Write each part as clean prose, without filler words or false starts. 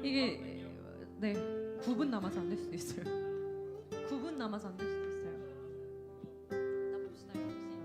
이게 네 9분 남아서 안 될 수도 있어요. 9분 남아서 안 될 수도 있어요. 나 봅시다 역시.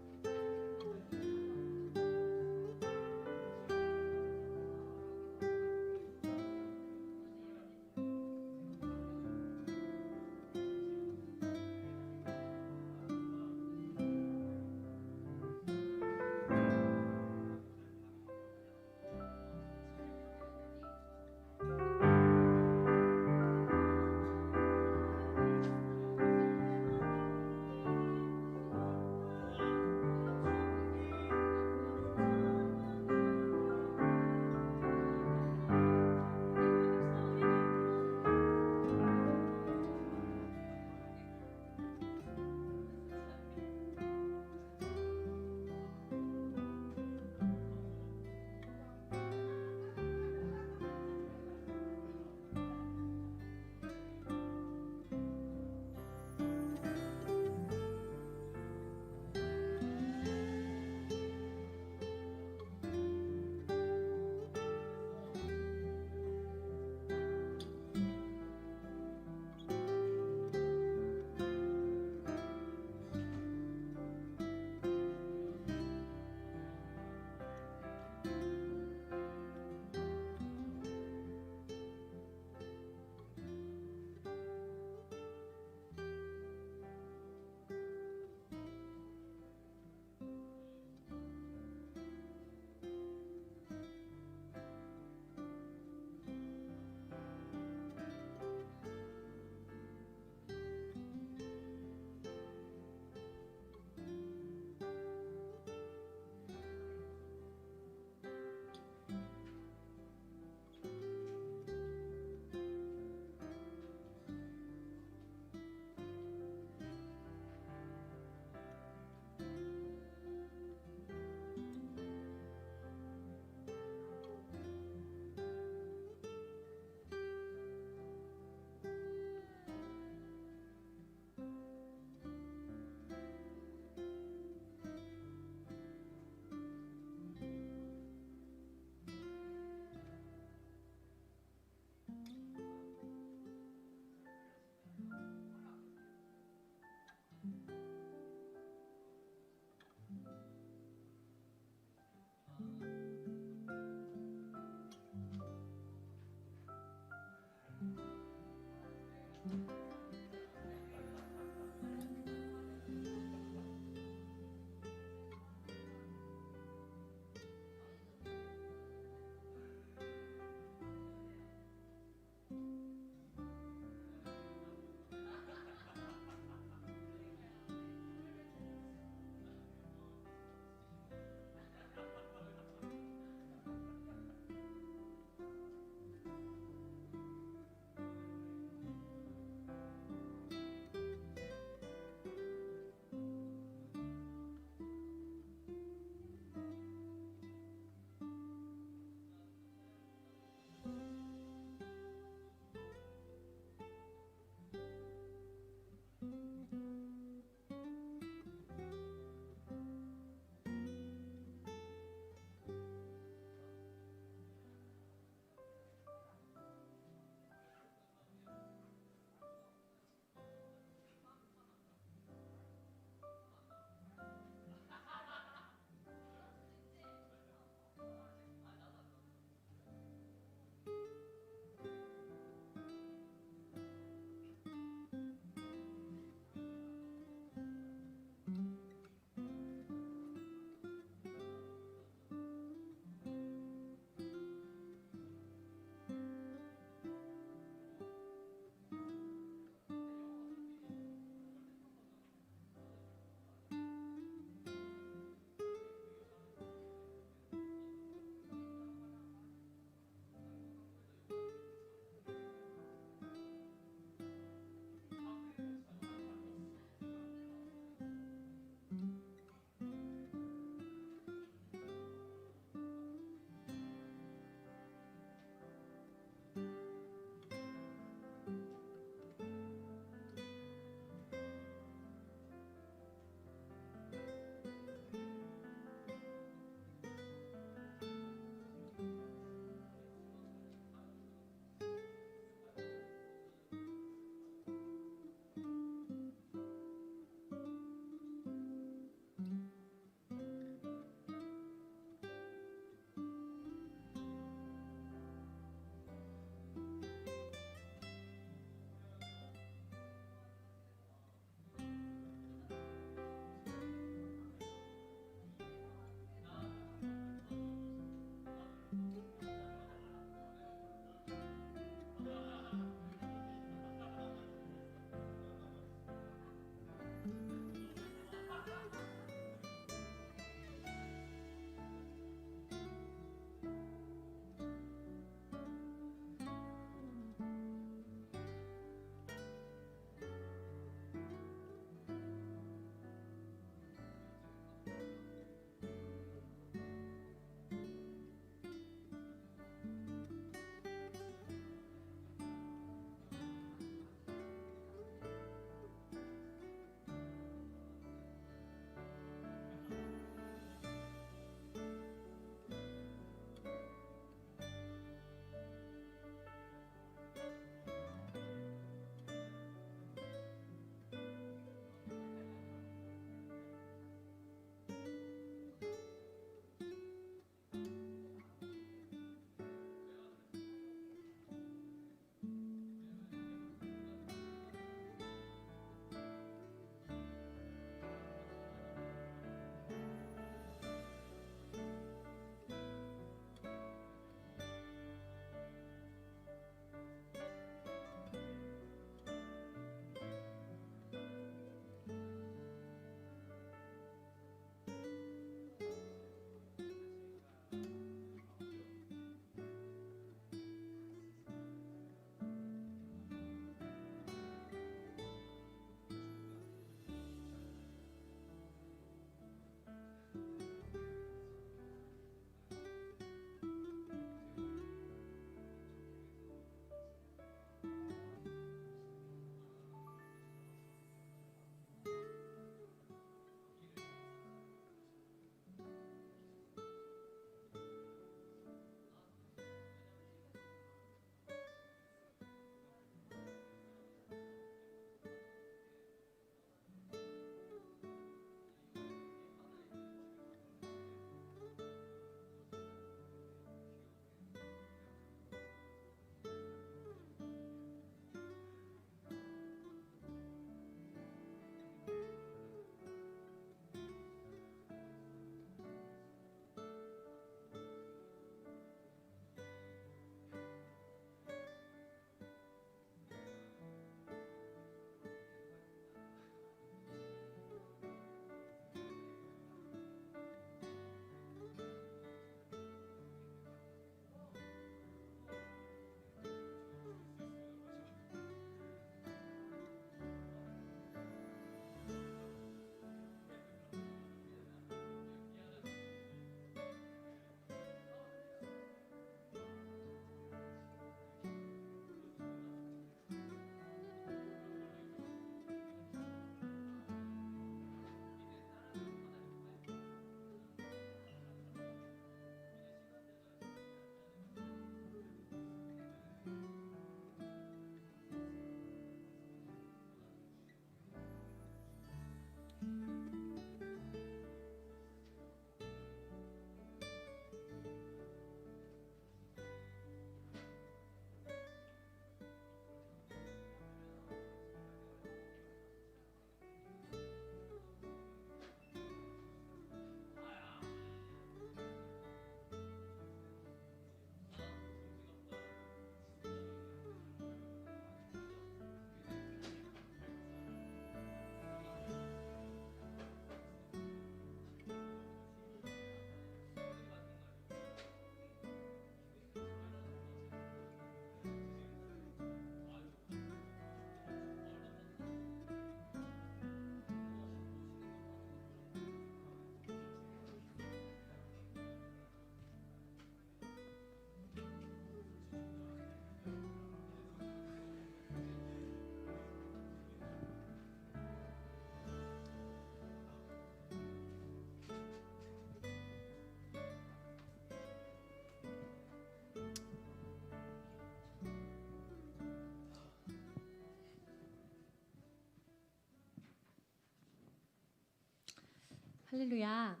할렐루야.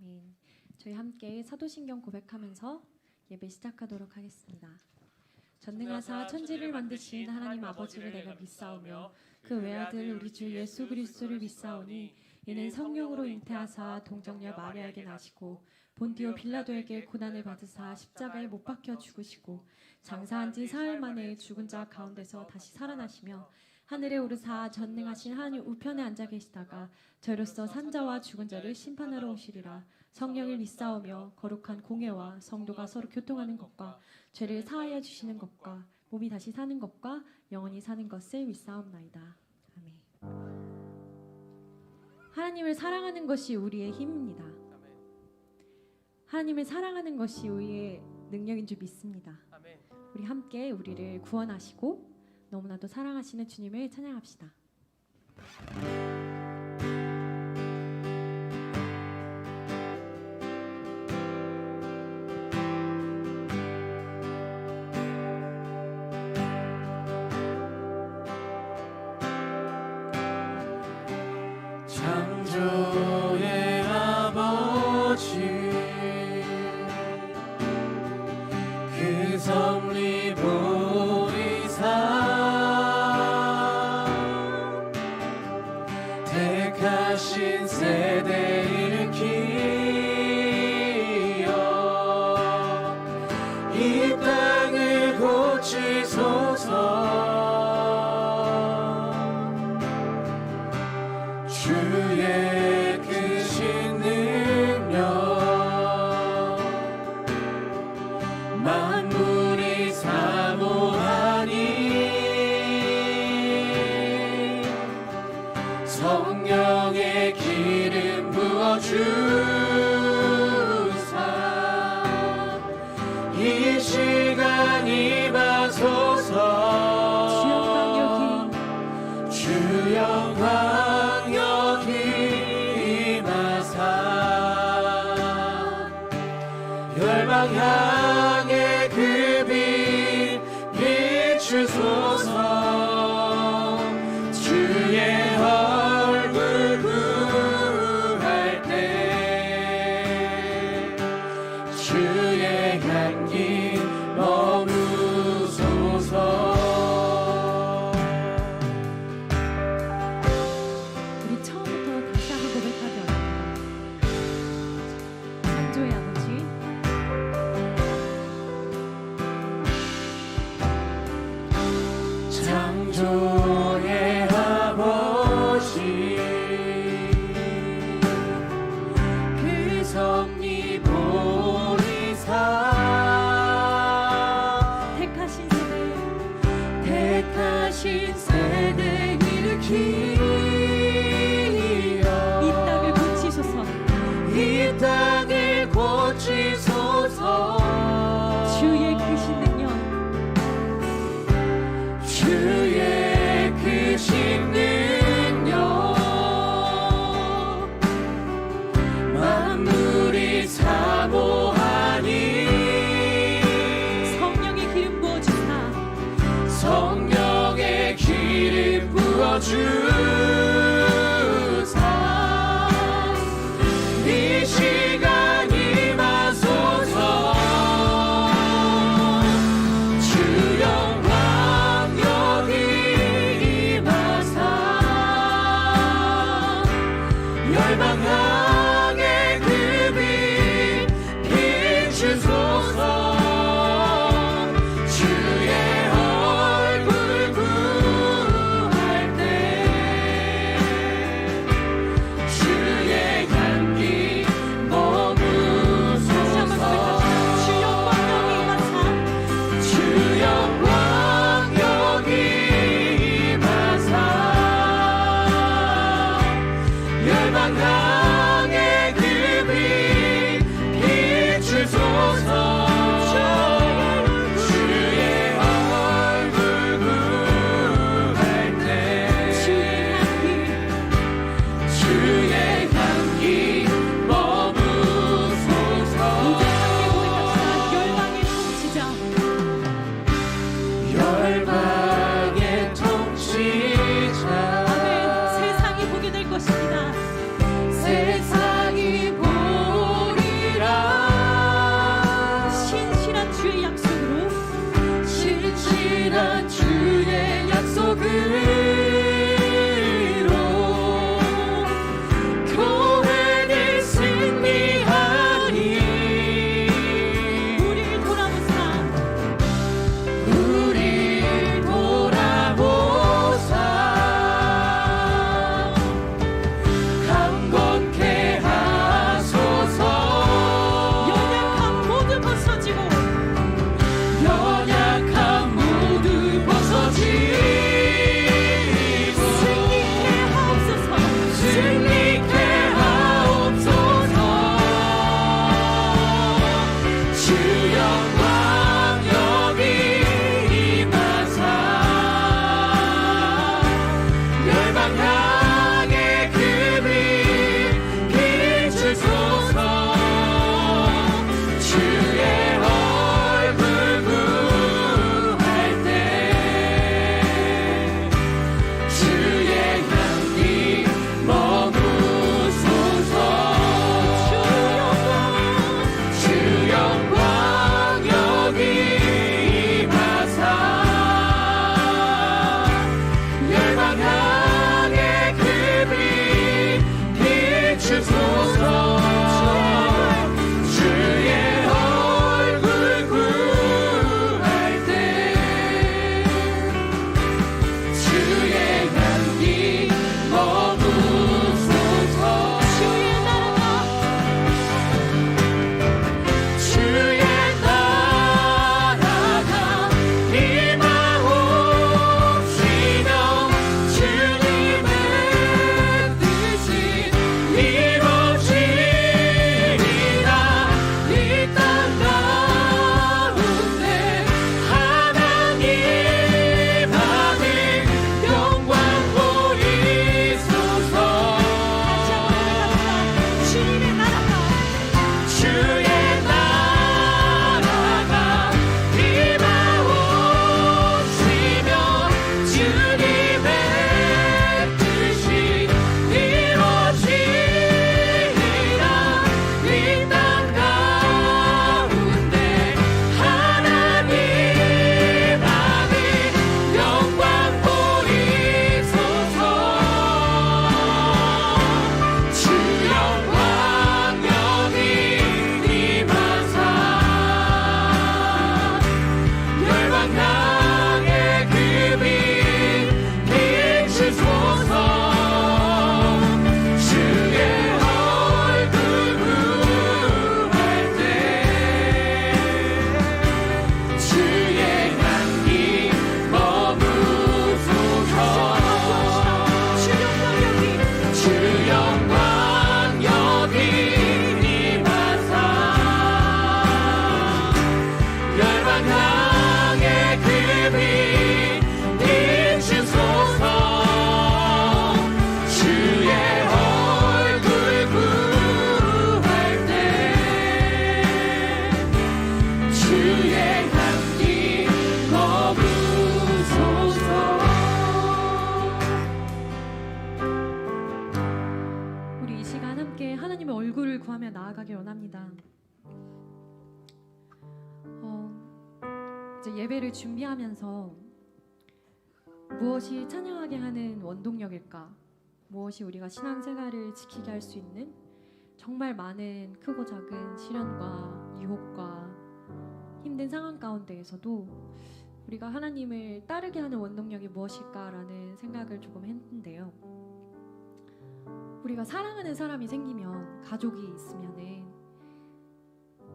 아멘. 저희 함께 사도신경 고백하면서 예배 시작하도록 하겠습니다. 전능하사 천지를 만드신 하나님 아버지를 내가 믿사오며 그 외아들 우리 주 예수 그리스도를 믿사오니 이는 성령으로 잉태하사 동정녀 마리아에게 나시고 본디오 빌라도에게 고난을 받으사 십자가에 못 박혀 죽으시고 장사한 지 사흘 만에 죽은 자 가운데서 다시 살아나시며 하늘에 오르사 전능하신 하나님 우편에 앉아 계시다가 저로서 산자와 죽은 자를 심판하러 오시리라. 성령을 믿사오며 거룩한 공회와 성도가 서로 교통하는 것과 죄를 사하여 주시는 것과 몸이 다시 사는 것과 영원히 사는 것을 믿사옵나이다. 아멘. 하나님을 사랑하는 것이 우리의 힘입니다. 하나님을 사랑하는 것이 우리의 능력인 줄 믿습니다. 우리 함께 우리를 구원하시고 너무나도 사랑하시는 주님을 찬양합시다. 창조의 아버지 그 섭리 보이사 택하신 세대를 기어 이 땅을 고치소서. 주의 크신 능력 만물이 사모하니 성령의 기름 부어주사 이 시간 임하소서. 주 영광 열방 향해 그 빛 비추소서. 주의 얼굴 구할 때 주의 향기 머무소서. 우리 처음부터 다시 한번 고백하죠. 창조의 아버지 창조의 아버지 그 섭리 보이사 택하신 세대 일으키어 이 땅을 고치소서. 이 땅을 고치소서. 주의 크신 능력 주의 크신 능력 만물이 사모하니 성령의 기름 부어주사 성령의 기름 부어주사 이 시간 임하소서. 주 영광 여기 임하사 열방 향해 그 빛 비추소서. 주의 얼굴 구할 때 예배를 준비하면서 무엇이 찬양하게 하는 원동력일까? 무엇이 우리가 신앙생활을 지키게 할 수 있는 정말 많은 크고 작은 시련과 유혹과 힘든 상황 가운데에서도 우리가 하나님을 따르게 하는 원동력이 무엇일까라는 생각을 조금 했는데요. 우리가 사랑하는 사람이 생기면, 가족이 있으면은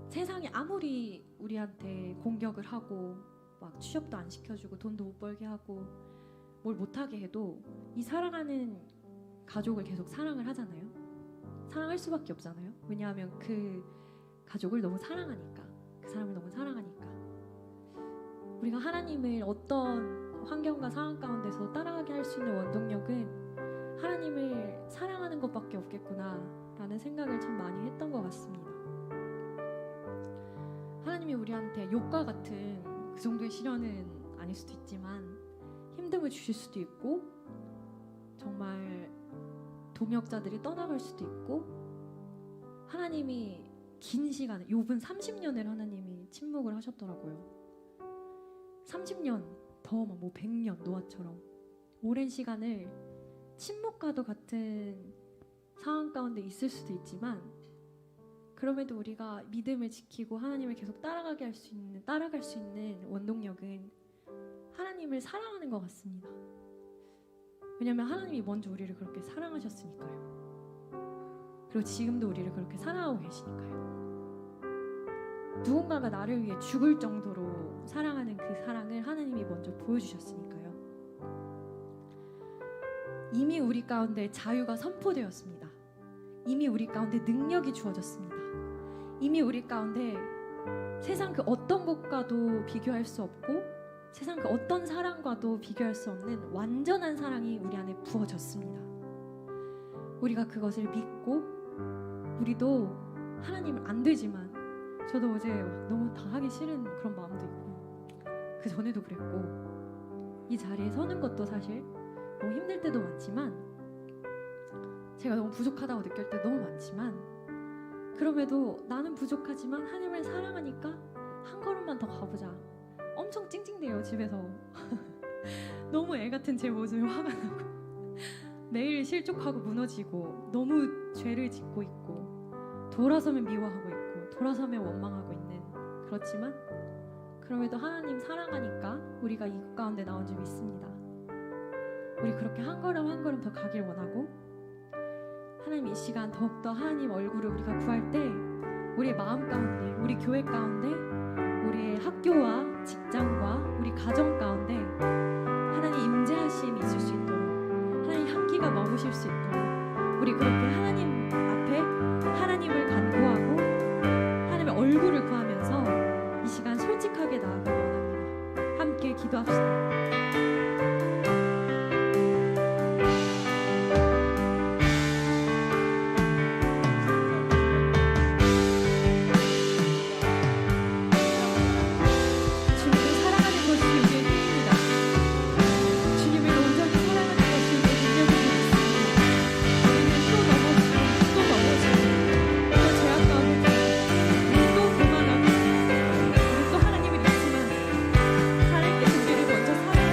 세상이 아무리 우리한테 공격을 하고 막 취업도 안 시켜주고 돈도 못 벌게 하고 뭘 못하게 해도 이 사랑하는 가족을 계속 사랑을 하잖아요. 사랑할 수밖에 없잖아요. 왜냐하면 그 가족을 너무 사랑하니까, 그 사람을 너무 사랑하니까. 우리가 하나님을 어떤 환경과 상황 가운데서 따라가게 할 수 있는 원동력은 하나님을 사랑하는 것밖에 없겠구나 라는 생각을 참 많이 했던 것 같습니다. 하나님이 우리한테 욕과 같은 그 정도의 시련은 아닐 수도 있지만 힘듦을 주실 수도 있고 정말 동역자들이 떠나갈 수도 있고, 하나님이 긴 시간, 욥은 30년을 하나님이 침묵을 하셨더라고요. 30년, 더 뭐 100년, 노아처럼 오랜 시간을 침묵과도 같은 상황 가운데 있을 수도 있지만, 그럼에도 우리가 믿음을 지키고 하나님을 계속 따라갈 수 있는 원동력은 하나님을 사랑하는 것 같습니다. 왜냐하면 하나님이 먼저 우리를 그렇게 사랑하셨으니까요. 그리고 지금도 우리를 그렇게 사랑하고 계시니까요. 누군가가 나를 위해 죽을 정도로 사랑하는 그 사랑을 하나님이 먼저 보여주셨으니까요. 이미 우리 가운데 자유가 선포되었습니다. 이미 우리 가운데 능력이 주어졌습니다. 이미 우리 가운데 세상 그 어떤 것과도 비교할 수 없고 세상 그 어떤 사랑과도 비교할 수 없는 완전한 사랑이 우리 안에 부어졌습니다. 우리가 그것을 믿고, 우리도 하나님은 안 되지만, 저도 어제 너무 다 하기 싫은 그런 마음도 있고 그 전에도 그랬고, 이 자리에 서는 것도 사실 너무 힘들 때도 많지만, 제가 너무 부족하다고 느낄 때 너무 많지만, 그럼에도 나는 부족하지만 하나님을 사랑하니까 한 걸음만 더 가보자. 엄청 찡찡대요, 집에서. 너무 애 같은 제 모습이 화가 나고 매일 실족하고 무너지고 너무 죄를 짓고 있고 돌아서면 미워하고 있고 돌아서면 원망하고 있는, 그렇지만 그럼에도 하나님 사랑하니까 우리가 이곳 가운데 나온 줄 믿습니다. 우리 그렇게 한 걸음 한 걸음 더 가길 원하고, 하나님 이 시간 더욱더 하나님 얼굴을 우리가 구할 때 우리의 마음 가운데, 우리 교회 가운데, 우리의 학교와 직장과 우리 가정 가운데 하나님 임재하심이 있을 수 있도록, 하나님 향기가 머무실 수 있도록 우리 그렇게 하나님 앞에 하나님을 간구하고 하나님의 얼굴을 구하면서 이 시간 솔직하게 나아가기 원합니다. 함께 기도합시다. 또 하나님을 잊지만 살아있게 우리를 먼저 사랑하시는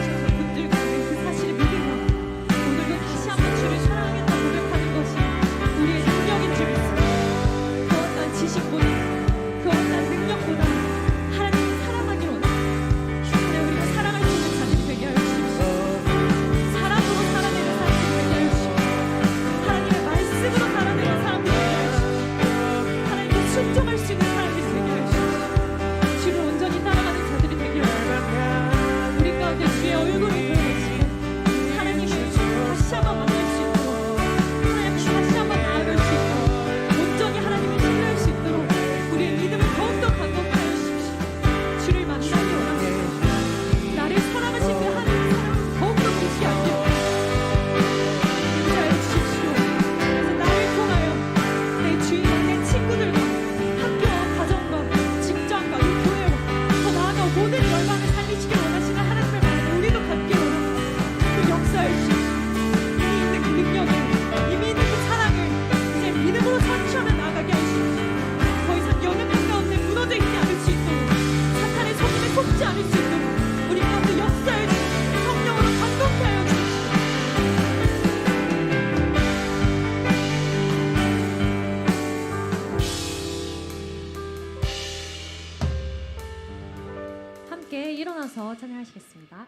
찬양하시겠습니다.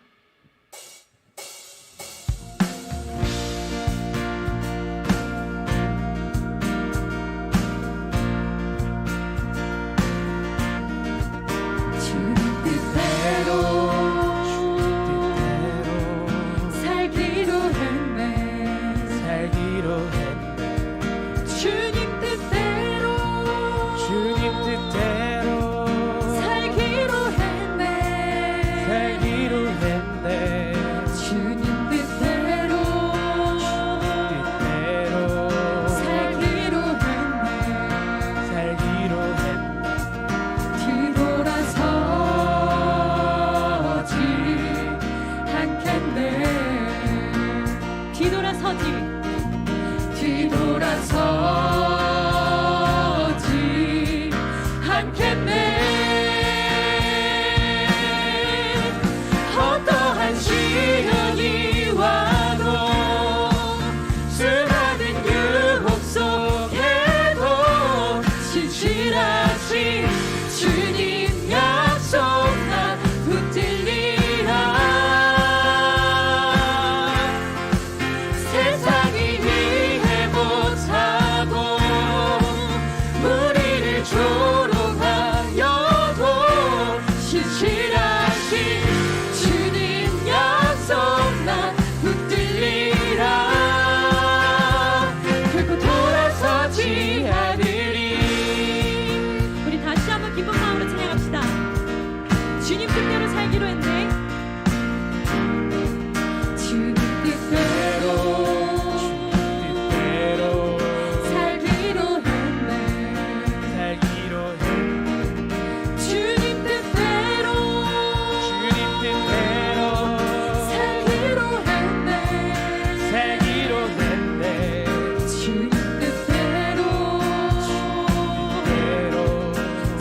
주님 뜻대로 살기로 했네. 주님 뜻대로 살기로 했네. 주님 뜻대로 살기로 했네. 뒤돌아서지 않겠네. 뒤돌아서지 않겠네. 어떠한 시련이 와도 수많은 유혹 속에도 신실하신 주님 약속 난 붙들리라. 세상이 이해 못하고 우리를 조롱하여도 신실하신 주님 약속 난 붙들리라. 결코 돌아서지 않으리. 우리 다시 한번 기쁜 마음으로 찬양합시다. 주님 뜻대로 살기로 했네. 주님 뜻대로 살기로 했네. 주님 뜻대로 살기로 했네. 주님 뜻대로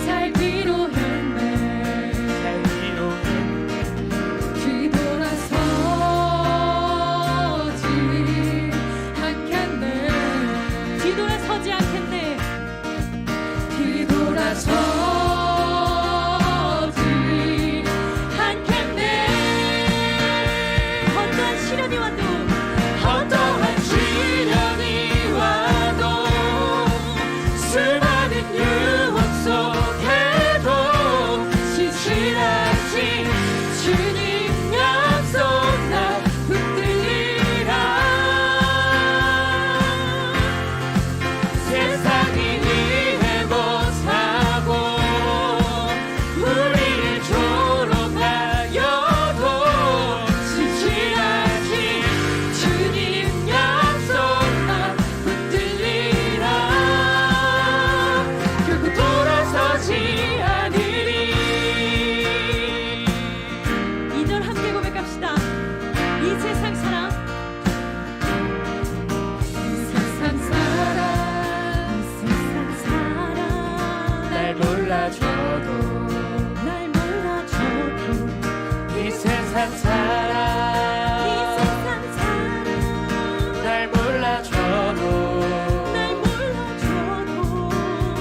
살기로 했네. 뒤돌아서지 않겠네. 어떠한 시련이 와도 수많은 유혹 속에도 신실하신 주님 약속 나 붙들리라. 세상이 이해 못하고 우리를 조롱하여도 신실하신 주님 약속 나 붙들리라. 결코 돌아서지 않으리. 2절 함께 고백합시다. 이 세상 사람 날 몰라줘도 이 세상 사람 날 몰라줘도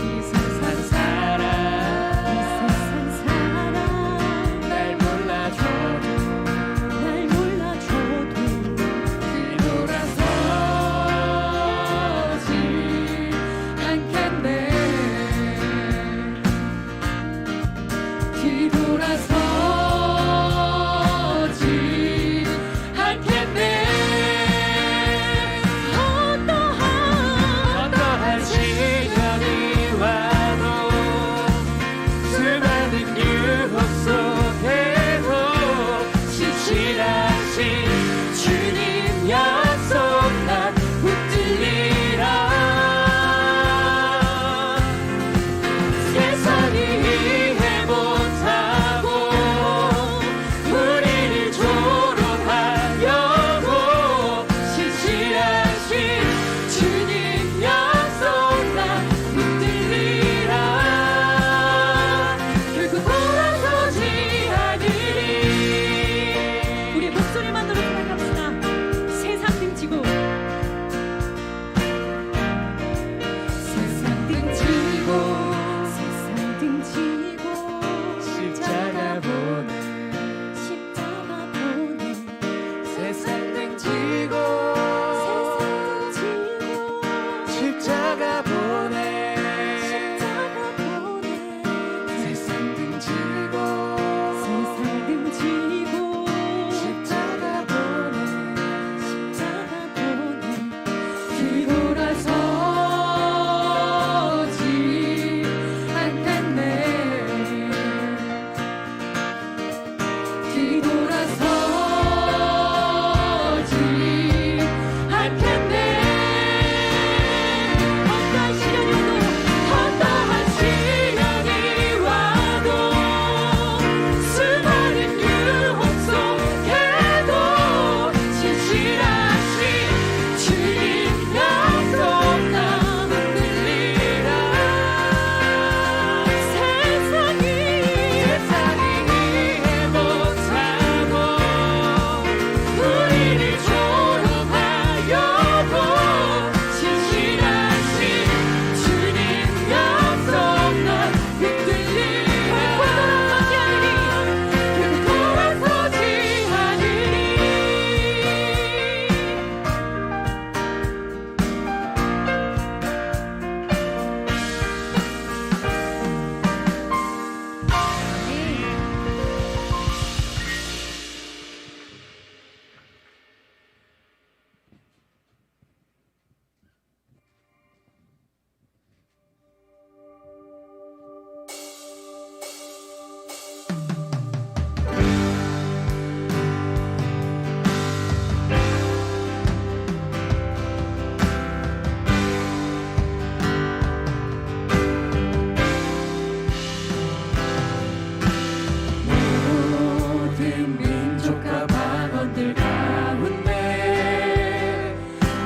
이 세상 사람 날 몰라줘도 뒤돌아서지 않겠네. 뒤돌아서지 민족과 방언들 가운데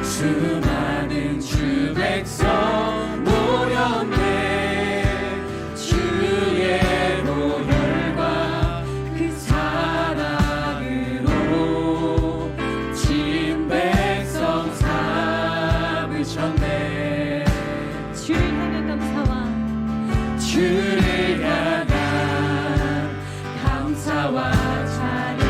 수많은 주 백성 모였네. 주의 보혈과 그 사랑으로 진 백성 삼으셨네. 주를 향한 감사와 주를 향한 감사와 찬양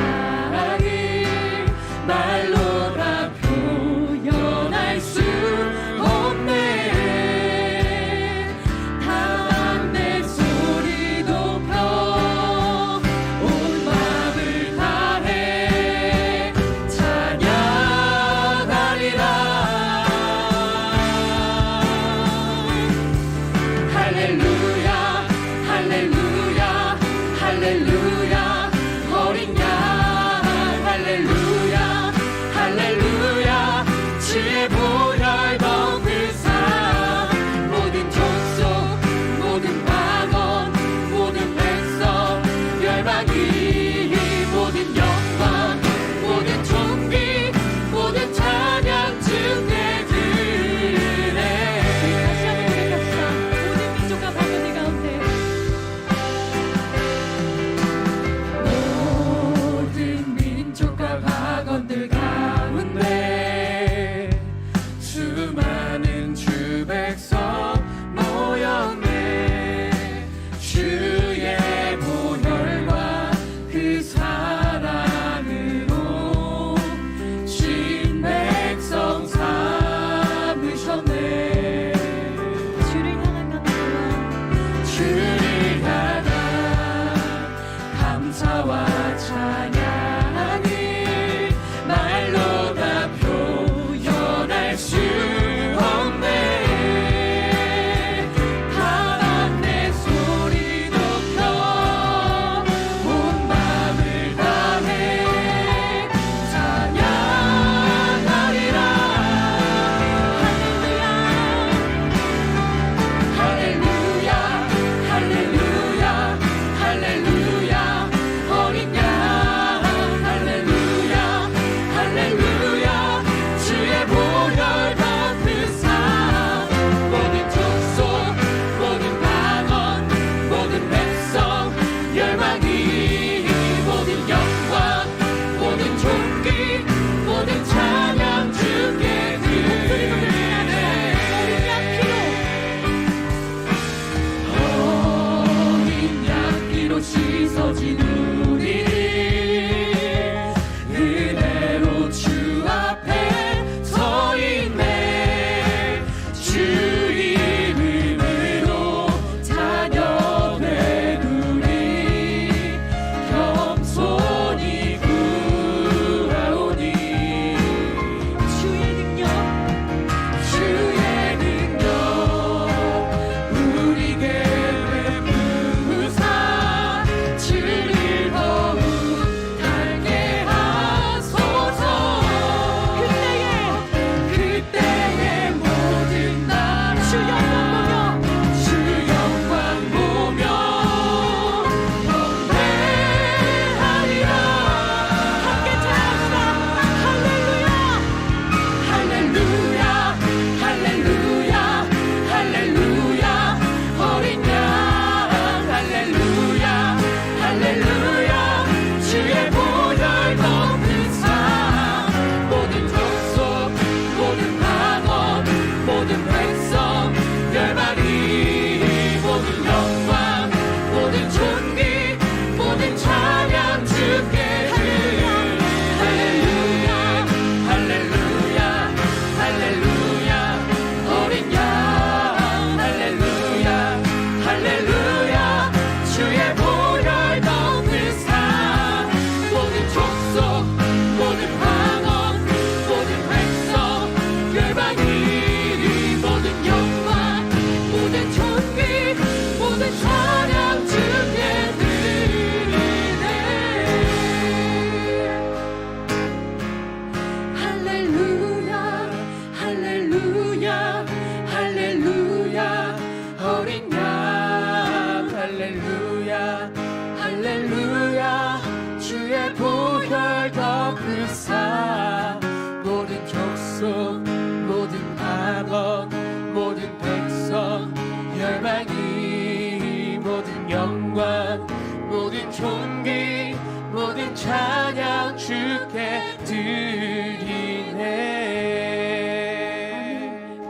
그 삶 모든 족속 모든 방언 모든 백성 열방이 모든 영광 모든 존귀 모든 찬양 주께 드리네.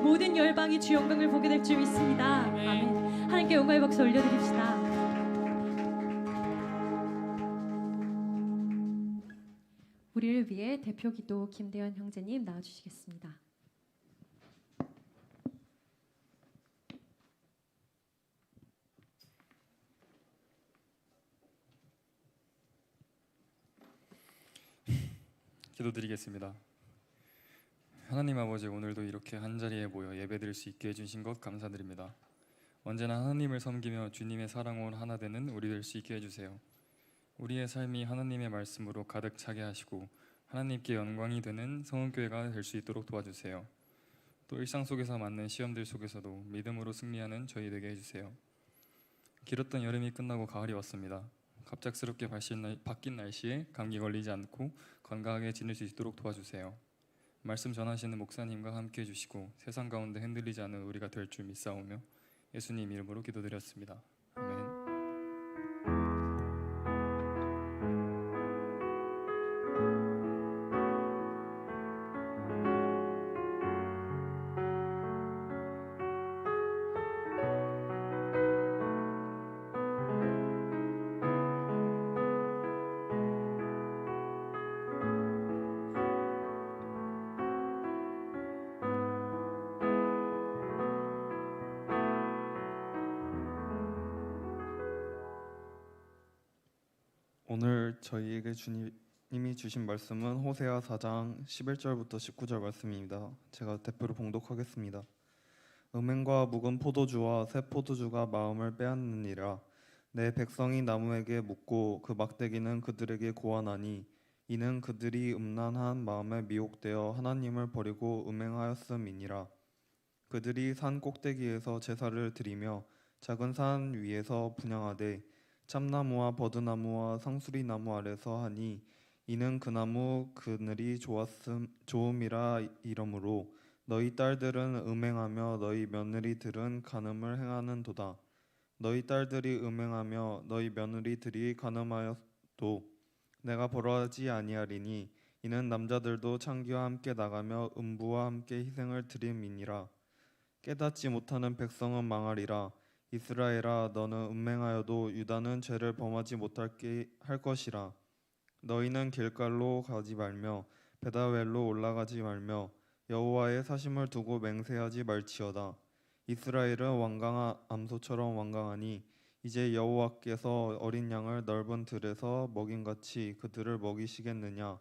모든 열방이 주 영광을 보게 될 줄 믿습니다. 아멘. 하나님께 영광의 박수 올려드립시다. 우리를 위해 대표 기도 김대현 형제님 나와주시겠습니다. 기도드리겠습니다. 하나님 아버지, 오늘도 이렇게 한자리에 모여 예배드릴 수 있게 해주신 것 감사드립니다. 언제나 하나님을 섬기며 주님의 사랑으로 하나 되는 우리 될 수 있게 해주세요. 우리의 삶이 하나님의 말씀으로 가득 차게 하시고 하나님께 영광이 되는 성은교회가 될 수 있도록 도와주세요. 또 일상 속에서 맞는 시험들 속에서도 믿음으로 승리하는 저희 되게 해주세요. 길었던 여름이 끝나고 가을이 왔습니다. 갑작스럽게 바뀐 날씨에 감기 걸리지 않고 건강하게 지낼 수 있도록 도와주세요. 말씀 전하시는 목사님과 함께 해주시고 세상 가운데 흔들리지 않는 우리가 될 줄 믿사오며 예수님 이름으로 기도드렸습니다. 아멘. 오늘 저희에게 주님이 주신 말씀은 호세아 4장 11절부터 19절 말씀입니다. 제가 대표로 봉독하겠습니다. 음행과 묵은 포도주와 새 포도주가 마음을 빼앗느니라. 내 백성이 나무에게 묻고 그 막대기는 그들에게 고하나니 이는 그들이 음란한 마음에 미혹되어 하나님을 버리고 음행하였음이니라. 그들이 산 꼭대기에서 제사를 드리며 작은 산 위에서 분향하되 참나무와 버드나무와 상수리나무 아래서 하니 이는 그 나무 그늘이 좋음이라 이러므로 너희 딸들은 음행하며 너희 며느리들은 간음을 행하는도다. 너희 딸들이 음행하며 너희 며느리들이 간음하여도 내가 벌하지 아니하리니 이는 남자들도 창기와 함께 나가며 음부와 함께 희생을 드림이니라. 깨닫지 못하는 백성은 망하리라. 이스라엘아, 너는 음행하여도 유다는 죄를 범하지 못하게 할 것이라. 너희는 길갈로 가지 말며 베다웰로 올라가지 말며 여호와의 사심을 두고 맹세하지 말지어다. 이스라엘은 완강한 암소처럼 완강하니 이제 여호와께서 어린 양을 넓은 들에서 먹임같이 그들을 먹이시겠느냐.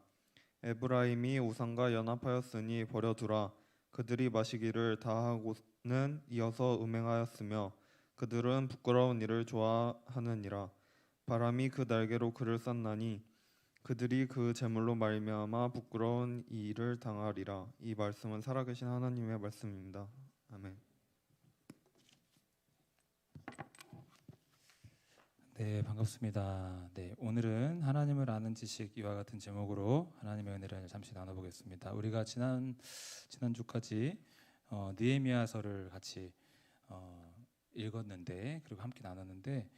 에브라임이 우상과 연합하였으니 버려두라. 그들이 마시기를 다하고는 이어서 음행하였으며 그들은 부끄러운 일을 좋아하느니라. 바람이 그 날개로 그를 쌌나니 그들이 그 재물로 말미암아 부끄러운 이 일을 당하리라. 이 말씀은 살아계신 하나님의 말씀입니다. 아멘. 네, 반갑습니다. 네, 오늘은 하나님을 아는 지식 이와 같은 제목으로 하나님의 은혜를 잠시 나눠보겠습니다. 우리가 지난주까지 느헤미야서를 같이 읽었는데 그리고 함께 나눴는데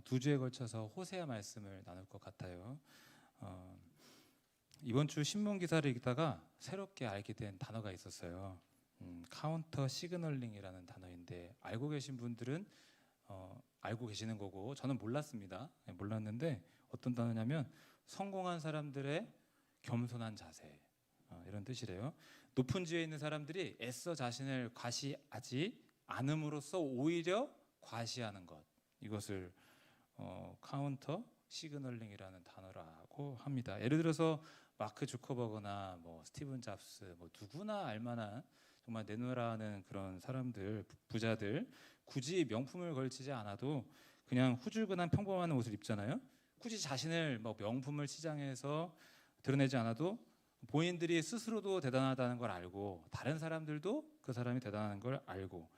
두 주에 걸쳐서 호세아 말씀을 나눌 것 같아요. 이번 주 신문 기사를 읽다가 새롭게 알게 된 단어가 있었어요. 카운터 시그널링이라는 단어인데 알고 계신 분들은 알고 계시는 거고 저는 몰랐습니다. 몰랐는데 어떤 단어냐면 성공한 사람들의 겸손한 자세 이런 뜻이래요. 높은 지위에 있는 사람들이 애써 자신을 과시하지 않음으로써 오히려 과시하는 것, 이것을 카운터 시그널링이라는 단어라고 합니다. 예를 들어서 마크 주커버거나 뭐 스티븐 잡스, 뭐 누구나 알만한 정말 내놓으라는 그런 사람들, 부자들 굳이 명품을 걸치지 않아도 그냥 후줄근한 평범한 옷을 입잖아요. 굳이 자신을 뭐 명품을 시장에서 드러내지 않아도 본인들이 스스로도 대단하다는 걸 알고 다른 사람들도 그 사람이 대단한 걸 알고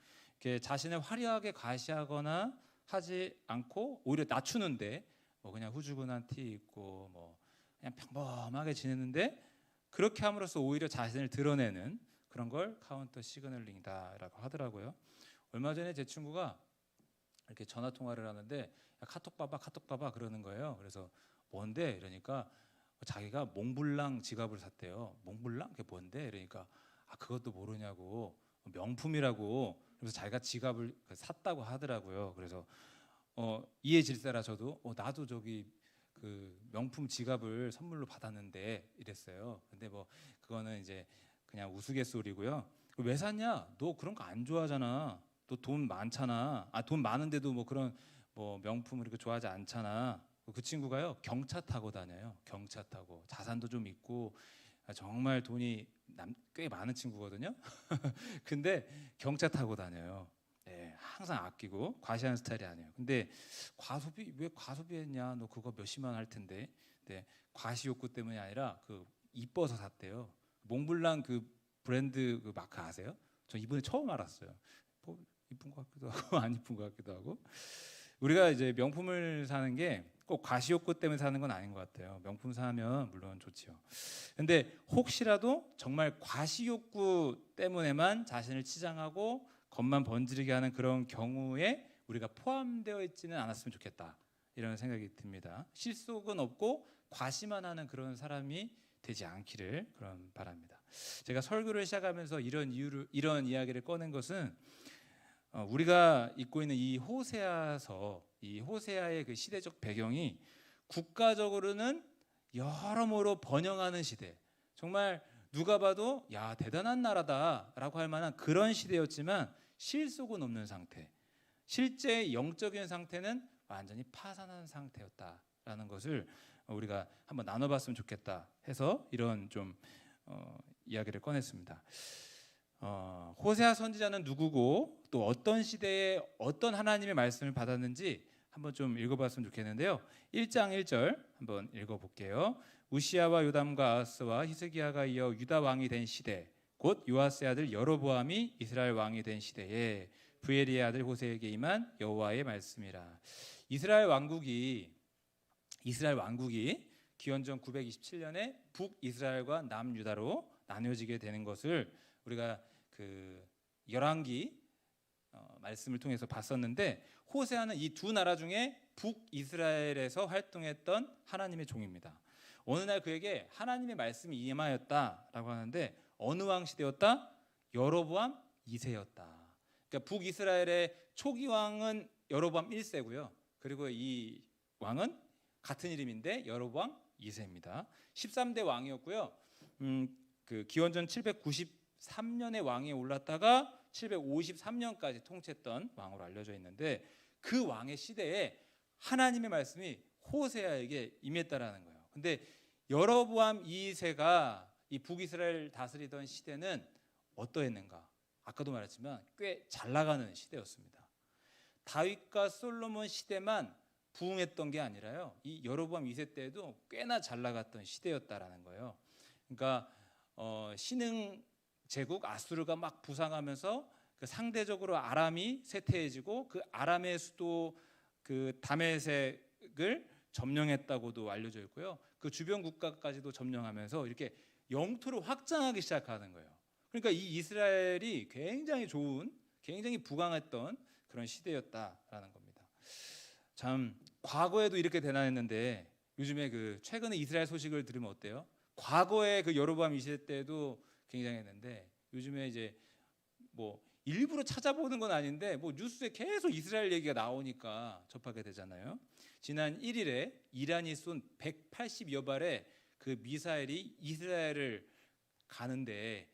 이렇게 자신을 화려하게 과시하거나 하지 않고 오히려 낮추는데 뭐 그냥 후줄근한 티 입고 뭐 그냥 평범하게 지냈는데 그렇게 함으로써 오히려 자신을 드러내는 그런 걸 카운터 시그널링이다라고 하더라고요. 얼마 전에 제 친구가 이렇게 전화 통화를 하는데 야, 카톡 봐봐 그러는 거예요. 그래서 뭔데? 이러니까 자기가 몽블랑 지갑을 샀대요. 몽블랑? 그게 뭔데? 이러니까 아 그것도 모르냐고 명품이라고. 그래서 자기가 지갑을 샀다고 하더라고요. 그래서 이해 질세라 저도 나도 저기 그 명품 지갑을 선물로 받았는데 이랬어요. 근데 뭐 그거는 이제 그냥 우스갯소리고요. 왜 샀냐? 너 그런 거 안 좋아하잖아. 너 돈 많잖아. 아 돈 많은데도 뭐 그런 뭐 명품을 그렇게 좋아하지 않잖아. 그 친구가요 경차 타고 다녀요. 경차 타고 자산도 좀 있고 정말 돈이 꽤 많은 친구거든요. 근데 경차 타고 다녀요. 네, 항상 아끼고 과시하는 스타일이 아니에요. 근데 왜 과소비했냐? 너 그거 몇십만 할 텐데. 네, 과시 욕구 때문이 아니라 그 이뻐서 샀대요. 몽블랑 그 브랜드 그 마크 아세요? 저 이번에 처음 알았어요. 뭐 이쁜 것 같기도 하고 안 이쁜 것 같기도 하고. 우리가 이제 명품을 사는 게 꼭 과시 욕구 때문에 사는 건 아닌 것 같아요. 명품 사면 물론 좋지요. 근데 혹시라도 정말 과시 욕구 때문에만 자신을 치장하고 겉만 번지르게 하는 그런 경우에 우리가 포함되어 있지는 않았으면 좋겠다. 이런 생각이 듭니다. 실속은 없고 과시만 하는 그런 사람이 되지 않기를 그런 바랍니다. 제가 설교를 시작하면서 이런 이야기를 꺼낸 것은 우리가 읽고 있는 이 호세아서, 이 호세아의 그 시대적 배경이 국가적으로는 여러모로 번영하는 시대, 정말 누가 봐도 야 대단한 나라다라고 할 만한 그런 시대였지만 실속은 없는 상태, 실제 영적인 상태는 완전히 파산한 상태였다라는 것을 우리가 한번 나눠봤으면 좋겠다 해서 이런 좀 이야기를 꺼냈습니다. 호세아 선지자는 누구고 또 어떤 시대에 어떤 하나님의 말씀을 받았는지 한번 좀 읽어봤으면 좋겠는데요. 1장 1절 한번 읽어볼게요. 우시아와 요담과 아하스와 히스기야가 이어 유다 왕이 된 시대, 곧 요아스의 아들 여로보암이 이스라엘 왕이 된 시대에 브에리의 아들 호세에게 임한 여호와의 말씀이라. 이스라엘 왕국이 기원전 927년에 북이스라엘과 남유다로 나뉘어지게 되는 것을 우리가 그 열왕기 말씀을 통해서 봤었는데, 호세아는 이 두 나라 중에 북이스라엘에서 활동했던 하나님의 종입니다. 어느 날 그에게 하나님의 말씀이 임하였다라고 하는데 어느 왕 시대였다? 여로보암 2세였다. 그러니까 북이스라엘의 초기 왕은 여로보암 1세고요. 그리고 이 왕은 같은 이름인데 여로보암 2세입니다. 13대 왕이었고요. 그 기원전 793년에 왕에 올랐다가 753년까지 통치했던 왕으로 알려져 있는데, 그 왕의 시대에 하나님의 말씀이 호세아에게 임했다라는 거예요. 근데 여로보암 2세가 이 북이스라엘 다스리던 시대는 어떠했는가? 아까도 말했지만 꽤 잘 나가는 시대였습니다. 다윗과 솔로몬 시대만 부흥했던 게 아니라요, 이 여로보암 2세 때에도 꽤나 잘 나갔던 시대였다라는 거예요. 그러니까 신흥 제국 아수르가 막 부상하면서 그 상대적으로 아람이 쇠퇴해지고 그 아람의 수도 그 다메섹을 점령했다고도 알려져 있고요. 그 주변 국가까지도 점령하면서 이렇게 영토를 확장하기 시작하는 거예요. 그러니까 이 이스라엘이 굉장히 좋은, 굉장히 부강했던 그런 시대였다라는 겁니다. 참 과거에도 이렇게 되나 했는데 요즘에 그 최근에 이스라엘 소식을 들으면 어때요? 과거에 그 여로보암 2세 때도 굉장했는데 요즘에 이제 뭐 일부러 찾아보는 건 아닌데 뭐 뉴스에 계속 이스라엘 얘기가 나오니까 접하게 되잖아요. 지난 1일에 이란이 쏜 180여 발의 그 미사일이 이스라엘을 가는데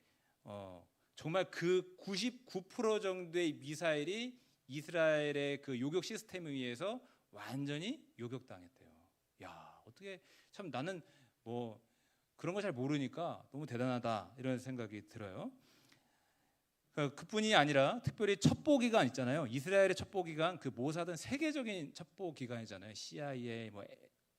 정말 그 99% 정도의 미사일이 이스라엘의 그 요격 시스템에 의해서 완전히 요격당했대요. 야, 어떻게 참 나는 뭐 그런 거 잘 모르니까 너무 대단하다 이런 생각이 들어요. 그뿐이 아니라 특별히 첩보기관 있잖아요. 이스라엘의 첩보기관, 그 모사드는 세계적인 첩보기관이잖아요. CIA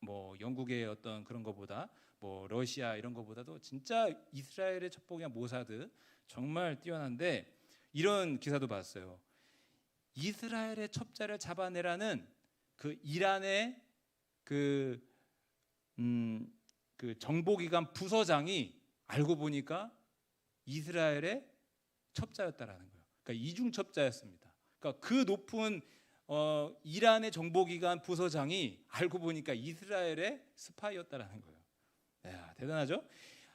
뭐 영국의 어떤 그런 거보다 뭐 러시아 이런 거보다도 진짜 이스라엘의 첩보기관 모사드 정말 뛰어난데, 이런 기사도 봤어요. 이스라엘의 첩자를 잡아내라는 그 이란의 그 그 정보기관 부서장이 알고 보니까 이스라엘의 첩자였다라는 거예요. 그러니까 이중 첩자였습니다. 그러니까 그 높은 이란의 정보기관 부서장이 알고 보니까 이스라엘의 스파이였다라는 거예요. 야, 대단하죠?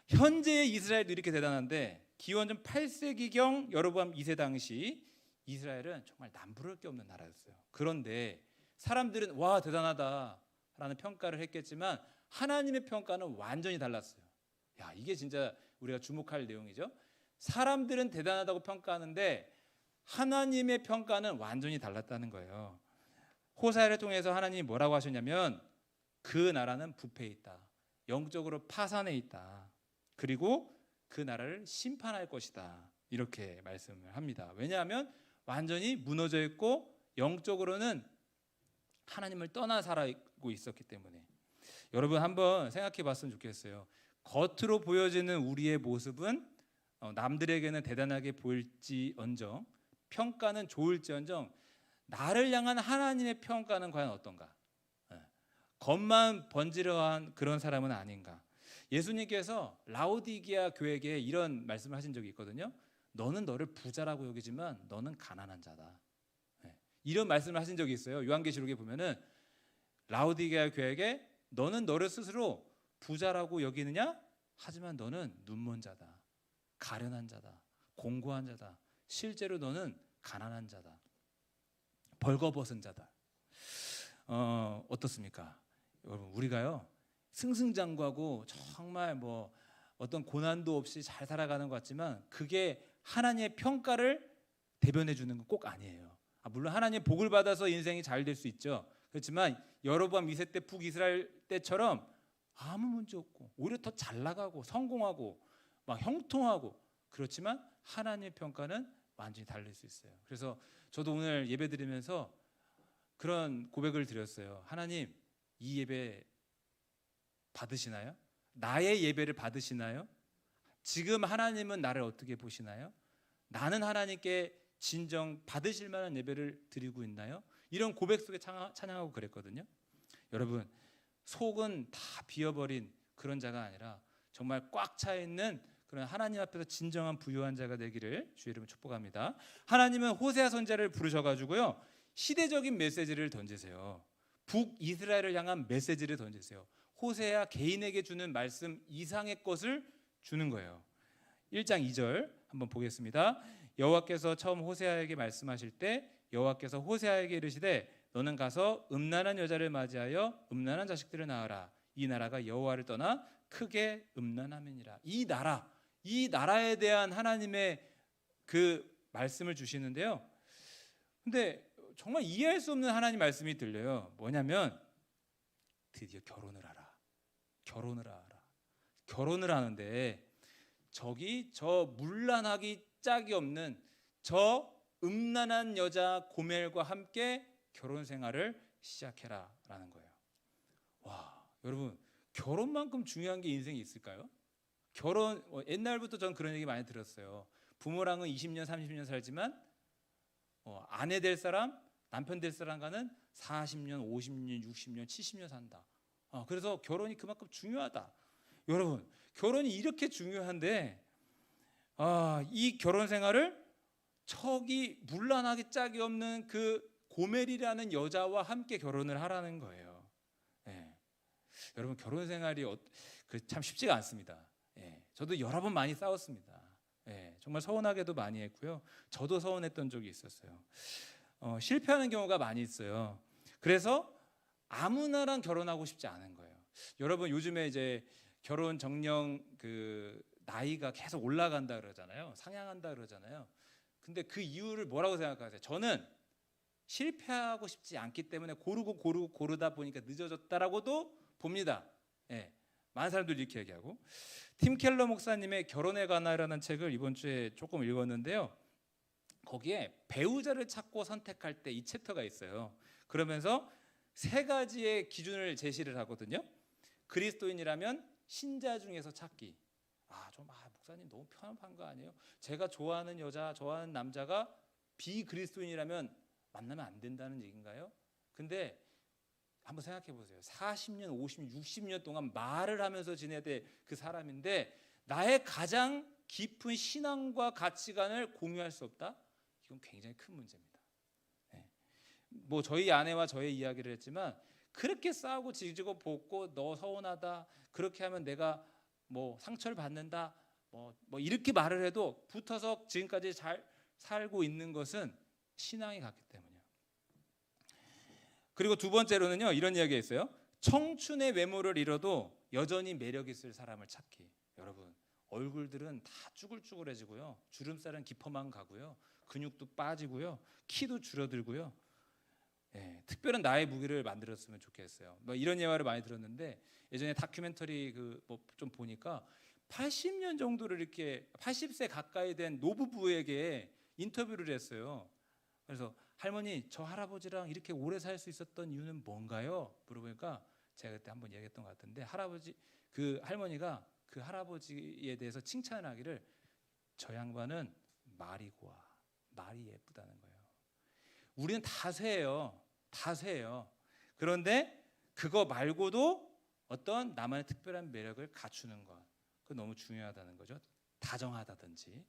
현재의 이스라엘도 이렇게 대단한데 기원전 8세기경 여로보암 2세 당시 이스라엘은 정말 남부를 게 없는 나라였어요. 그런데 사람들은 와 대단하다라는 평가를 했겠지만 하나님의 평가는 완전히 달랐어요. 야, 이게 진짜 우리가 주목할 내용이죠. 사람들은 대단하다고 평가하는데 하나님의 평가는 완전히 달랐다는 거예요. 호사야를 통해서 하나님이 뭐라고 하셨냐면 그 나라는 부패해 있다. 영적으로 파산해 있다. 그리고 그 나라를 심판할 것이다. 이렇게 말씀을 합니다. 왜냐하면 완전히 무너져 있고 영적으로는 하나님을 떠나 살아고 있었기 때문에. 여러분 한번 생각해 봤으면 좋겠어요. 겉으로 보여지는 우리의 모습은 남들에게는 대단하게 보일지언정 평가는 좋을지언정 나를 향한 하나님의 평가는 과연 어떤가? 겉만 번지르한 그런 사람은 아닌가? 예수님께서 라오디게아 교회에게 이런 말씀을 하신 적이 있거든요. 너는 너를 부자라고 여기지만 너는 가난한 자다. 이런 말씀을 하신 적이 있어요. 요한계시록에 보면은 라오디게아 교회에게 너는 너를 스스로 부자라고 여기느냐? 하지만 너는 눈먼 자다. 가련한 자다. 공고한 자다. 실제로 너는 가난한 자다. 벌거벗은 자다. 어떻습니까? 여러분 우리가요 승승장구하고 정말 뭐 어떤 고난도 없이 잘 살아가는 것 같지만 그게 하나님의 평가를 대변해 주는 건 꼭 아니에요. 물론 하나님의 복을 받아서 인생이 잘 될 수 있죠. 그렇지만 여로보암 2세 때 북이스라엘 때처럼 아무 문제 없고 오히려 더 잘 나가고 성공하고 막 형통하고 그렇지만 하나님의 평가는 완전히 달릴 수 있어요. 그래서 저도 오늘 예배 드리면서 그런 고백을 드렸어요. 하나님 이 예배 받으시나요? 나의 예배를 받으시나요? 지금 하나님은 나를 어떻게 보시나요? 나는 하나님께 진정 받으실 만한 예배를 드리고 있나요? 이런 고백 속에 찬양하고 그랬거든요. 여러분 속은 다 비어버린 그런 자가 아니라 정말 꽉 차 있는 그런 하나님 앞에서 진정한 부유한 자가 되기를 주의 이름으로 축복합니다. 하나님은 호세아 선지자를 부르셔가지고요 시대적인 메시지를 던지세요. 북이스라엘을 향한 메시지를 던지세요. 호세아 개인에게 주는 말씀 이상의 것을 주는 거예요. 1장 2절 한번 보겠습니다. 여호와께서 처음 호세아에게 말씀하실 때 여호와께서 호세아에게 이르시되 너는 가서 음란한 여자를 맞이하여 음란한 자식들을 낳으라. 이 나라가 여호와를 떠나 크게 음란함이니라. 이 나라에 대한 하나님의 그 말씀을 주시는데요. 근데 정말 이해할 수 없는 하나님 말씀이 들려요. 뭐냐면 드디어 결혼을 하라. 결혼을 하는데 저 문란하기 짝이 없는 저 음란한 여자 고멜과 함께 결혼 생활을 시작해라라는 거예요. 와, 여러분 결혼만큼 중요한 게 인생에 있을까요? 결혼 옛날부터 전 그런 얘기 많이 들었어요. 부모랑은 20년, 30년 살지만 아내 될 사람, 남편 될 사람과는 40년, 50년, 60년, 70년 산다. 그래서 결혼이 그만큼 중요하다. 여러분 결혼이 이렇게 중요한데 이 결혼 생활을 척이 문란하기 짝이 없는 그 고멜이라는 여자와 함께 결혼을 하라는 거예요. 여러분 결혼 생활이 참 쉽지가 않습니다. 저도 여러 번 많이 싸웠습니다. 정말 서운하게도 많이 했고요. 저도 서운했던 적이 있었어요. 실패하는 경우가 많이 있어요. 그래서 아무나랑 결혼하고 싶지 않은 거예요. 여러분 요즘에 이제 결혼 정령 그 나이가 계속 올라간다 그러잖아요. 상향한다 그러잖아요. 근데 그 이유를 뭐라고 생각하세요? 저는 실패하고 싶지 않기 때문에 고르다 보니까 늦어졌다라고도 봅니다. 많은 사람들이 이렇게 얘기하고 팀 켈러 목사님의 결혼에 관하라는 책을 이번 주에 조금 읽었는데요. 거기에 배우자를 찾고 선택할 때 이 챕터가 있어요. 그러면서 3가지의 기준을 제시를 하거든요. 그리스도인이라면 신자 중에서 찾기. 목사님 너무 편협한 거 아니에요? 제가 좋아하는 여자, 좋아하는 남자가 비그리스도인이라면 만나면 안 된다는 얘기인가요? 근데 한번 생각해 보세요. 40년, 50년, 60년 동안 말을 하면서 지내야 될 그 사람인데 나의 가장 깊은 신앙과 가치관을 공유할 수 없다? 이건 굉장히 큰 문제입니다. 네. 뭐 저희 아내와 저의 이야기를 했지만 그렇게 싸우고 지지고 볶고 너 서운하다 그렇게 하면 내가 뭐 상처를 받는다 뭐 이렇게 말을 해도 붙어서 지금까지 잘 살고 있는 것은 신앙이 같기 때문이에요. 그리고 두 번째로는요 이런 이야기가 있어요. 청춘의 외모를 잃어도 여전히 매력 있을 사람을 찾기. 여러분 얼굴들은 다 쭈글쭈글해지고요, 주름살은 깊어만 가고요, 근육도 빠지고요, 키도 줄어들고요. 예, 특별한 나의 무기를 만들었으면 좋겠어요. 뭐 이런 예화를 많이 들었는데 예전에 다큐멘터리 좀 보니까 80년 정도를 이렇게 80세 가까이 된 노부부에게 인터뷰를 했어요. 그래서 할머니 저 할아버지랑 이렇게 오래 살 수 있었던 이유는 뭔가요? 물어보니까 제가 그때 한번 얘기했던 것 같은데 그 할머니가 그 할아버지에 대해서 칭찬을 하기를 저 양반은 말이 고와 말이 예쁘다는 거예요. 우리는 다 쇠예요. 다 쇠예요. 그런데 그거 말고도 어떤 나만의 특별한 매력을 갖추는 것, 그거 너무 중요하다는 거죠. 다정하다든지.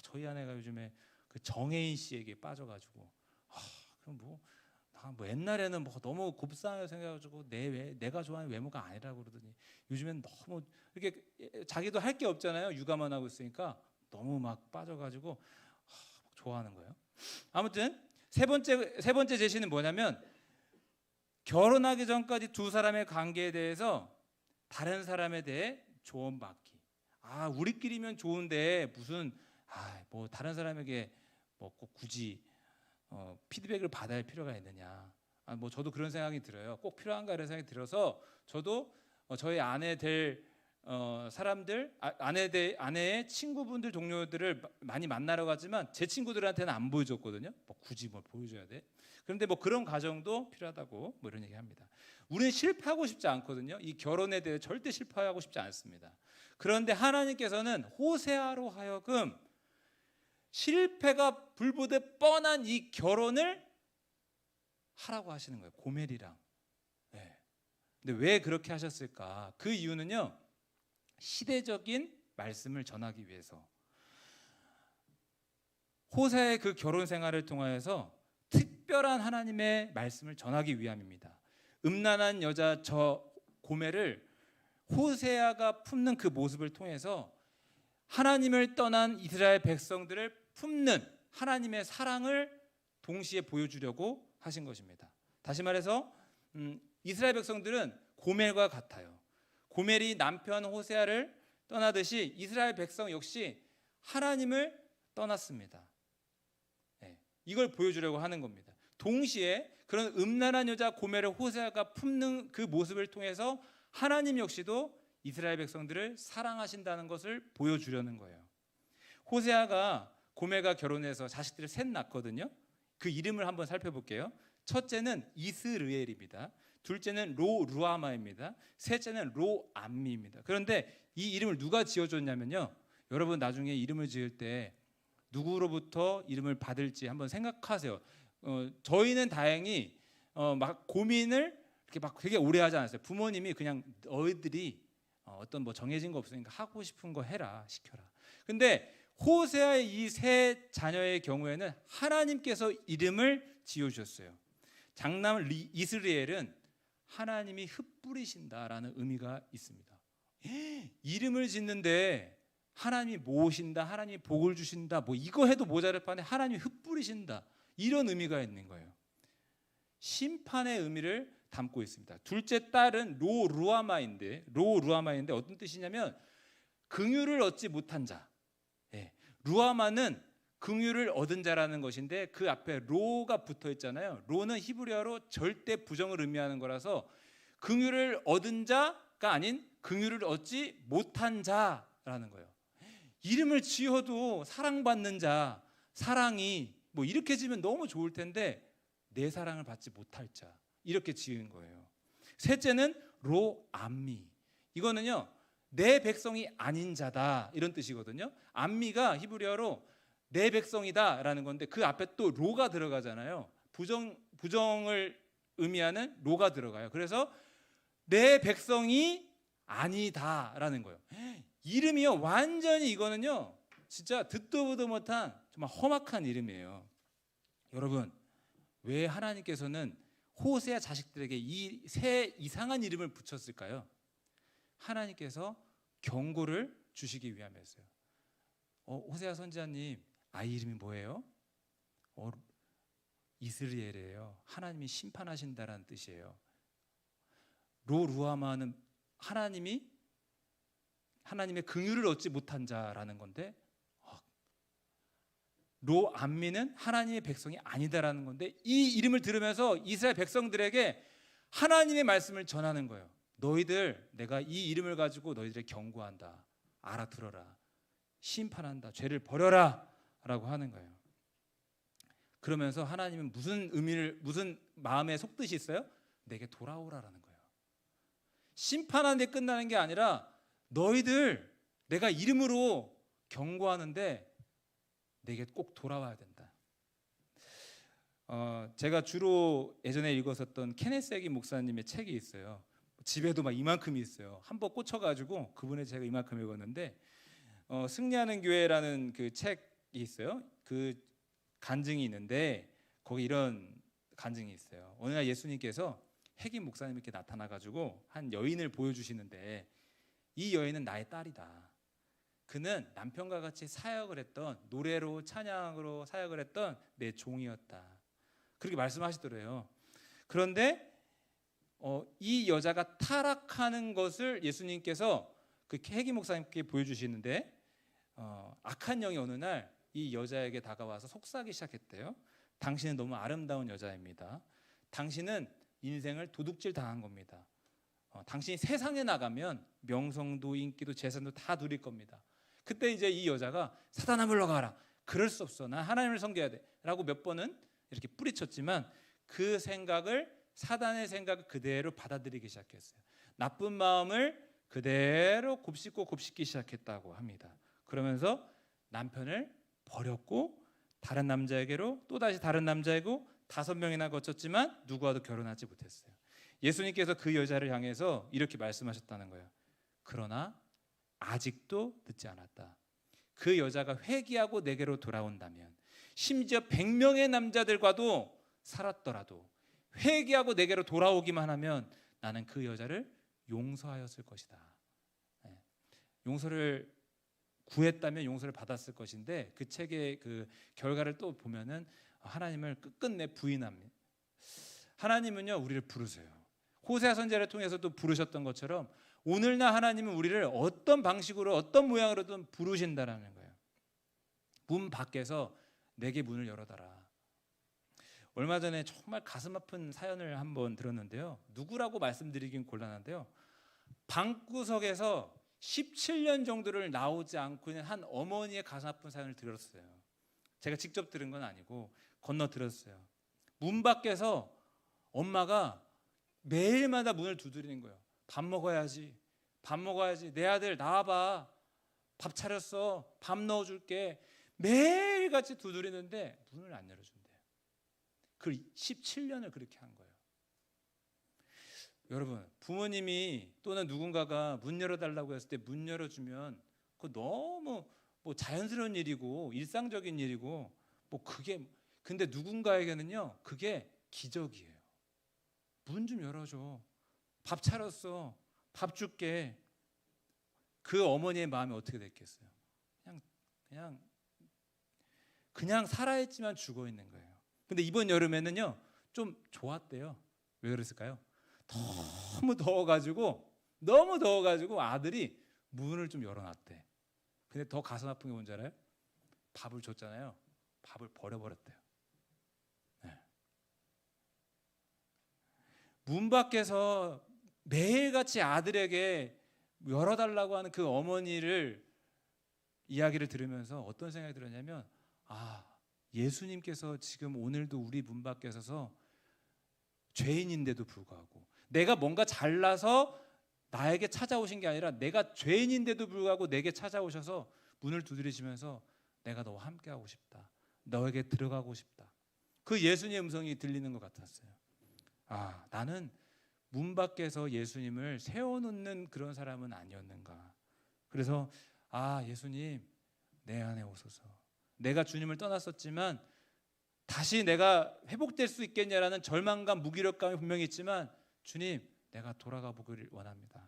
저희 아내가 요즘에 그 정혜인 씨에게 빠져가지고 그럼 뭐 옛날에는 뭐 너무 곱상하게 생각해가지고 내가 좋아하는 외모가 아니라고 그러더니 요즘엔 너무 이렇게 자기도 할 게 없잖아요. 육아만 하고 있으니까 너무 막 빠져가지고 좋아하는 거예요. 아무튼 세 번째 제시는 뭐냐면 결혼하기 전까지 두 사람의 관계에 대해서 다른 사람에 대해 조언받기. 우리끼리면 좋은데 무슨 뭐 다른 사람에게 뭐 꼭 굳이 피드백을 받아야 할 필요가 있느냐. 뭐 저도 그런 생각이 들어요. 꼭 필요한가 이런 생각이 들어서 저도 저희 아내 될 사람들, 아내의 친구분들, 동료들을 많이 만나러 갔지만 제 친구들한테는 안 보여줬거든요. 뭐 굳이 뭘 보여줘야 돼? 그런데 뭐 그런 과정도 필요하다고 뭐 이런 얘기합니다. 우리는 실패하고 싶지 않거든요. 이 결혼에 대해 절대 실패하고 싶지 않습니다. 그런데 하나님께서는 호세아로 하여금 실패가 불보듯 뻔한 이 결혼을 하라고 하시는 거예요. 고멜이랑. 네. 근데 왜 그렇게 하셨을까? 그 이유는요. 시대적인 말씀을 전하기 위해서. 호세아의 그 결혼 생활을 통하여서 특별한 하나님의 말씀을 전하기 위함입니다. 음란한 여자 저 고멜을 호세아가 품는 그 모습을 통해서 하나님을 떠난 이스라엘 백성들을 품는 하나님의 사랑을 동시에 보여주려고 하신 것입니다. 다시 말해서 이스라엘 백성들은 고멜과 같아요. 고멜이 남편 호세아를 떠나듯이 이스라엘 백성 역시 하나님을 떠났습니다. 네, 이걸 보여주려고 하는 겁니다. 동시에 그런 음란한 여자 고멜을 호세아가 품는 그 모습을 통해서 하나님 역시도 이스라엘 백성들을 사랑하신다는 것을 보여주려는 거예요. 호세아가 고멜과 결혼해서 자식들을 셋 낳거든요. 그 이름을 한번 살펴볼게요. 첫째는 이스르엘입니다. 둘째는 로루아마입니다. 셋째는 로암미입니다. 그런데 이 이름을 누가 지어줬냐면요. 여러분 나중에 이름을 지을 때 누구로부터 이름을 받을지 한번 생각하세요. 저희는 다행히 막 고민을 이렇게 막 되게 오래 하지 않았어요. 부모님이 그냥 너희들이 어떤 뭐 정해진 거 없으니까 하고 싶은 거 해라 시켜라. 근데 호세아의 이 세 자녀의 경우에는 하나님께서 이름을 지어주셨어요. 장남 이스라엘은 하나님이 흩뿌리신다라는 의미가 있습니다. 이름을 짓는데 하나님이 모으신다, 하나님이 복을 주신다, 뭐 이거 해도 모자랄 판에 하나님이 흩뿌리신다 이런 의미가 있는 거예요. 심판의 의미를 담고 있습니다. 둘째 딸은 로루아마인데 어떤 뜻이냐면 긍휼을 얻지 못한 자. 루아마는 긍휼을 얻은 자라는 것인데 그 앞에 로가 붙어 있잖아요. 로는 히브리어로 절대 부정을 의미하는 거라서 긍휼을 얻은 자가 아닌 긍휼을 얻지 못한 자라는 거예요. 이름을 지어도 사랑받는 자, 사랑이 뭐 이렇게 지으면 너무 좋을 텐데 내 사랑을 받지 못할 자 이렇게 지은 거예요. 셋째는 로암미. 이거는요. 내 백성이 아닌 자다 이런 뜻이거든요. 암미가 히브리어로 내 백성이다라는 건데 그 앞에 또 로가 들어가잖아요. 부정을 의미하는 로가 들어가요. 그래서 내 백성이 아니다라는 거예요. 이름이요, 완전히 이거는요, 진짜 듣도 보도 못한 정말 험악한 이름이에요. 여러분, 왜 하나님께서는 호세아 자식들에게 이 새 이상한 이름을 붙였을까요? 하나님께서 경고를 주시기 위함이었어요. 호세아 선지자님, 아이 이름이 뭐예요? 이스라엘이에요. 하나님이 심판하신다라는 뜻이에요. 루하마는 하나님의 긍휼을 얻지 못한 자라는 건데, 로암미는 하나님의 백성이 아니다라는 건데, 이 이름을 들으면서 이스라엘 백성들에게 하나님의 말씀을 전하는 거예요. 너희들, 내가 이 이름을 가지고 너희들을 경고한다. 알아들어라. 심판한다. 죄를 버려라 라고 하는 거예요. 그러면서 하나님은 무슨 마음의 속뜻이 있어요? 내게 돌아오라라는 거예요. 심판하는 데 끝나는 게 아니라 너희들 내가 이름으로 경고하는데 내게 꼭 돌아와야 된다. 제가 주로 예전에 읽었었던 케네스 해긴 목사님의 책이 있어요. 집에도 막 이만큼이 있어요. 한번 꽂혀가지고 그분의 제가 이만큼 읽었는데, 승리하는 교회라는 그 책이 있어요. 그 간증이 있는데 거기 이런 간증이 있어요. 어느 날 예수님께서 해긴 목사님께 나타나가지고 한 여인을 보여주시는데, 이 여인은 나의 딸이다. 그는 남편과 같이 사역을 했던, 노래로 찬양으로 사역을 했던 내 종이었다. 그렇게 말씀하시더래요. 그런데 이 여자가 타락하는 것을 예수님께서 그 해긴 목사님께 보여주시는데, 악한 영이 어느 날 이 여자에게 다가와서 속삭이기 시작했대요. 당신은 너무 아름다운 여자입니다. 당신은 인생을 도둑질 당한 겁니다. 당신이 세상에 나가면 명성도 인기도 재산도 다 누릴 겁니다. 그때 이제 이 여자가 사단아 물러가라. 그럴 수 없어. 난 하나님을 섬겨야 돼. 라고 몇 번은 이렇게 뿌리쳤지만 그 생각을, 사단의 생각을 그대로 받아들이기 시작했어요. 나쁜 마음을 그대로 곱씹기 시작했다고 합니다. 그러면서 남편을 버렸고 다른 남자에게로 또다시 다른 남자이고 5명이나 거쳤지만 누구와도 결혼하지 못했어요. 예수님께서 그 여자를 향해서 이렇게 말씀하셨다는 거예요. 그러나 아직도 늦지 않았다. 그 여자가 회개하고 내게로 돌아온다면, 심지어 100명의 남자들과도 살았더라도 회개하고 내게로 돌아오기만 하면 나는 그 여자를 용서하였을 것이다. 용서를 구했다면 용서를 받았을 것인데, 그 책의 그 결과를 또 보면은 하나님을 끝끝내 부인합니다. 하나님은요, 우리를 부르세요. 호세아 선지자를 통해서도 부르셨던 것처럼 오늘날 하나님은 우리를 어떤 방식으로 어떤 모양으로든 부르신다라는 거예요. 문 밖에서 내게 문을 열어달라. 얼마 전에 정말 가슴 아픈 사연을 한번 들었는데요. 누구라고 말씀드리긴 곤란한데요. 방구석에서 17년 정도를 나오지 않고 있는 한 어머니의 가슴 아픈 사연을 들었어요. 제가 직접 들은 건 아니고 건너 들었어요. 문 밖에서 엄마가 매일마다 문을 두드리는 거예요. 밥 먹어야지. 밥 먹어야지. 내 아들 나와봐. 밥 차렸어. 밥 넣어줄게. 매일같이 두드리는데 문을 안 열어준대요. 그 17년을 그렇게 한 거예요. 여러분, 부모님이 또는 누군가가 문 열어달라고 했을 때 문 열어주면 그거 너무 뭐 자연스러운 일이고 일상적인 일이고 뭐 그게, 근데 누군가에게는요 그게 기적이에요. 문 좀 열어줘. 밥 차렸어. 밥 줄게. 그 어머니의 마음이 어떻게 됐겠어요? 그냥 살아있지만 죽어 있는 거예요. 근데 이번 여름에는요 좀 좋았대요. 왜 그랬을까요? 너무 더워가지고 아들이 문을 좀 열어놨대. 근데 더 가슴 아픈 게 뭔지 알아요? 밥을 줬잖아요. 밥을 버려버렸대요. 네. 문 밖에서 매일같이 아들에게 열어달라고 하는 그 어머니를 이야기를 들으면서 어떤 생각이 들었냐면, 예수님께서 지금 오늘도 우리 문 밖에 서서 죄인인데도 불구하고, 내가 뭔가 잘나서 나에게 찾아오신 게 아니라 내가 죄인인데도 불구하고 내게 찾아오셔서 문을 두드리시면서 내가 너와 함께하고 싶다. 너에게 들어가고 싶다. 그 예수님의 음성이 들리는 것 같았어요. 아, 나는 문 밖에서 예수님을 세워놓는 그런 사람은 아니었는가. 그래서 아, 예수님 내 안에 오소서. 내가 주님을 떠났었지만 다시 내가 회복될 수 있겠냐라는 절망감, 무기력감이 분명히 있지만 주님, 내가 돌아가 보기를 원합니다.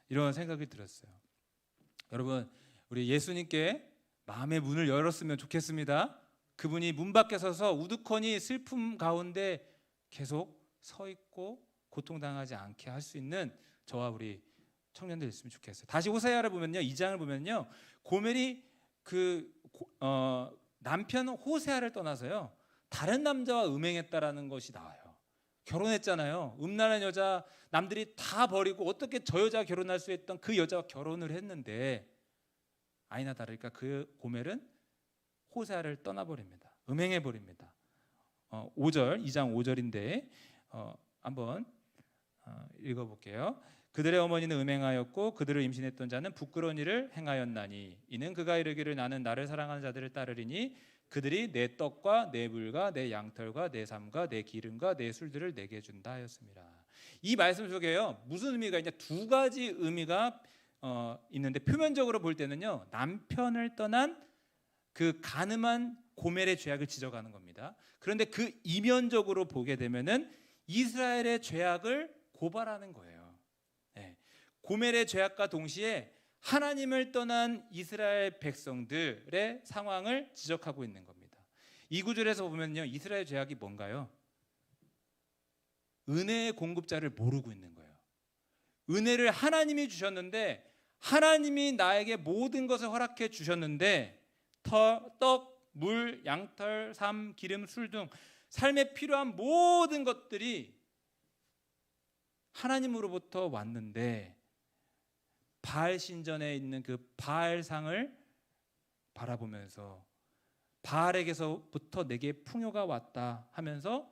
이런 생각이 들었어요. 여러분, 우리 예수님께 마음의 문을 열었으면 좋겠습니다. 그분이 문 밖에 서서 우두커니 슬픔 가운데 계속 서 있고 고통당하지 않게 할 수 있는 저와 우리 청년들 있으면 좋겠어요. 다시 호세아를 보면요, 2장을 보면요, 고멜이 남편 호세아를 떠나서요 다른 남자와 음행했다라는 것이 나와요. 결혼했잖아요. 음란한 여자, 남들이 다 버리고 어떻게 저 여자와 결혼할 수 있던 그 여자와 결혼을 했는데 아니나 다를까 그 고멜은 호세아를 떠나버립니다. 음행해버립니다. 5절, 2장 5절인데 한번 읽어볼게요. 그들의 어머니는 음행하였고 그들을 임신했던 자는 부끄러운 일을 행하였나니 이는 그가 이르기를 나는 나를 사랑하는 자들을 따르리니 그들이 내 떡과 내 물과 내 양털과 내 삶과 내 기름과 내 술들을 내게 준다 하였습니다. 이 말씀 속에요 무슨 의미가 있냐, 두 가지 의미가 있는데 표면적으로 볼 때는요 남편을 떠난 그 간음한 고멜의 죄악을 지적하는 겁니다. 그런데 그 이면적으로 보게 되면은 이스라엘의 죄악을 고발하는 거예요. 네. 고멜의 죄악과 동시에 하나님을 떠난 이스라엘 백성들의 상황을 지적하고 있는 겁니다. 이 구절에서 보면요 이스라엘 죄악이 뭔가요? 은혜의 공급자를 모르고 있는 거예요. 은혜를 하나님이 주셨는데 하나님이 나에게 모든 것을 허락해 주셨는데 떡, 물, 양털, 삶, 기름, 술 등 삶에 필요한 모든 것들이 하나님으로부터 왔는데 바알 신전에 있는 그 바알상을 바라보면서 바알에게서부터 내게 풍요가 왔다 하면서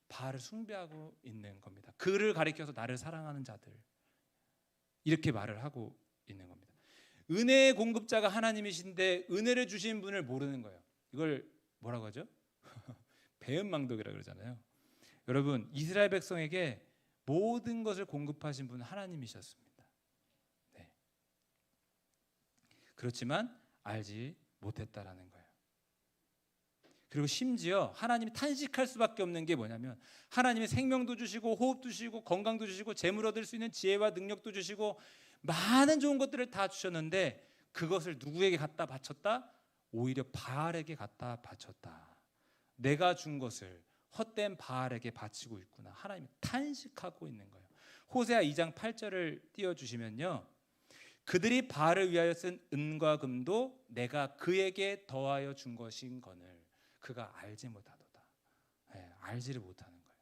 바알을 숭배하고 있는 겁니다. 그를 가리켜서 나를 사랑하는 자들 이렇게 말을 하고 있는 겁니다. 은혜의 공급자가 하나님이신데 은혜를 주신 분을 모르는 거예요. 이걸 뭐라고 하죠? 배은망덕이라고 그러잖아요. 여러분, 이스라엘 백성에게 모든 것을 공급하신 분은 하나님이셨습니다. 네. 그렇지만 알지 못했다라는 거예요. 그리고 심지어 하나님이 탄식할 수밖에 없는 게 뭐냐면 하나님이 생명도 주시고 호흡도 주시고 건강도 주시고 재물 얻을 수 있는 지혜와 능력도 주시고 많은 좋은 것들을 다 주셨는데 그것을 누구에게 갖다 바쳤다? 오히려 바알에게 갖다 바쳤다. 내가 준 것을 헛된 바알에게 바치고 있구나. 하나님이 탄식하고 있는 거예요. 호세아 2장 8절을 띄워주시면요, 그들이 바알을 위하여 쓴 은과 금도 내가 그에게 더하여 준 것인 거늘 그가 알지 못하도다. 네, 알지를 못하는 거예요.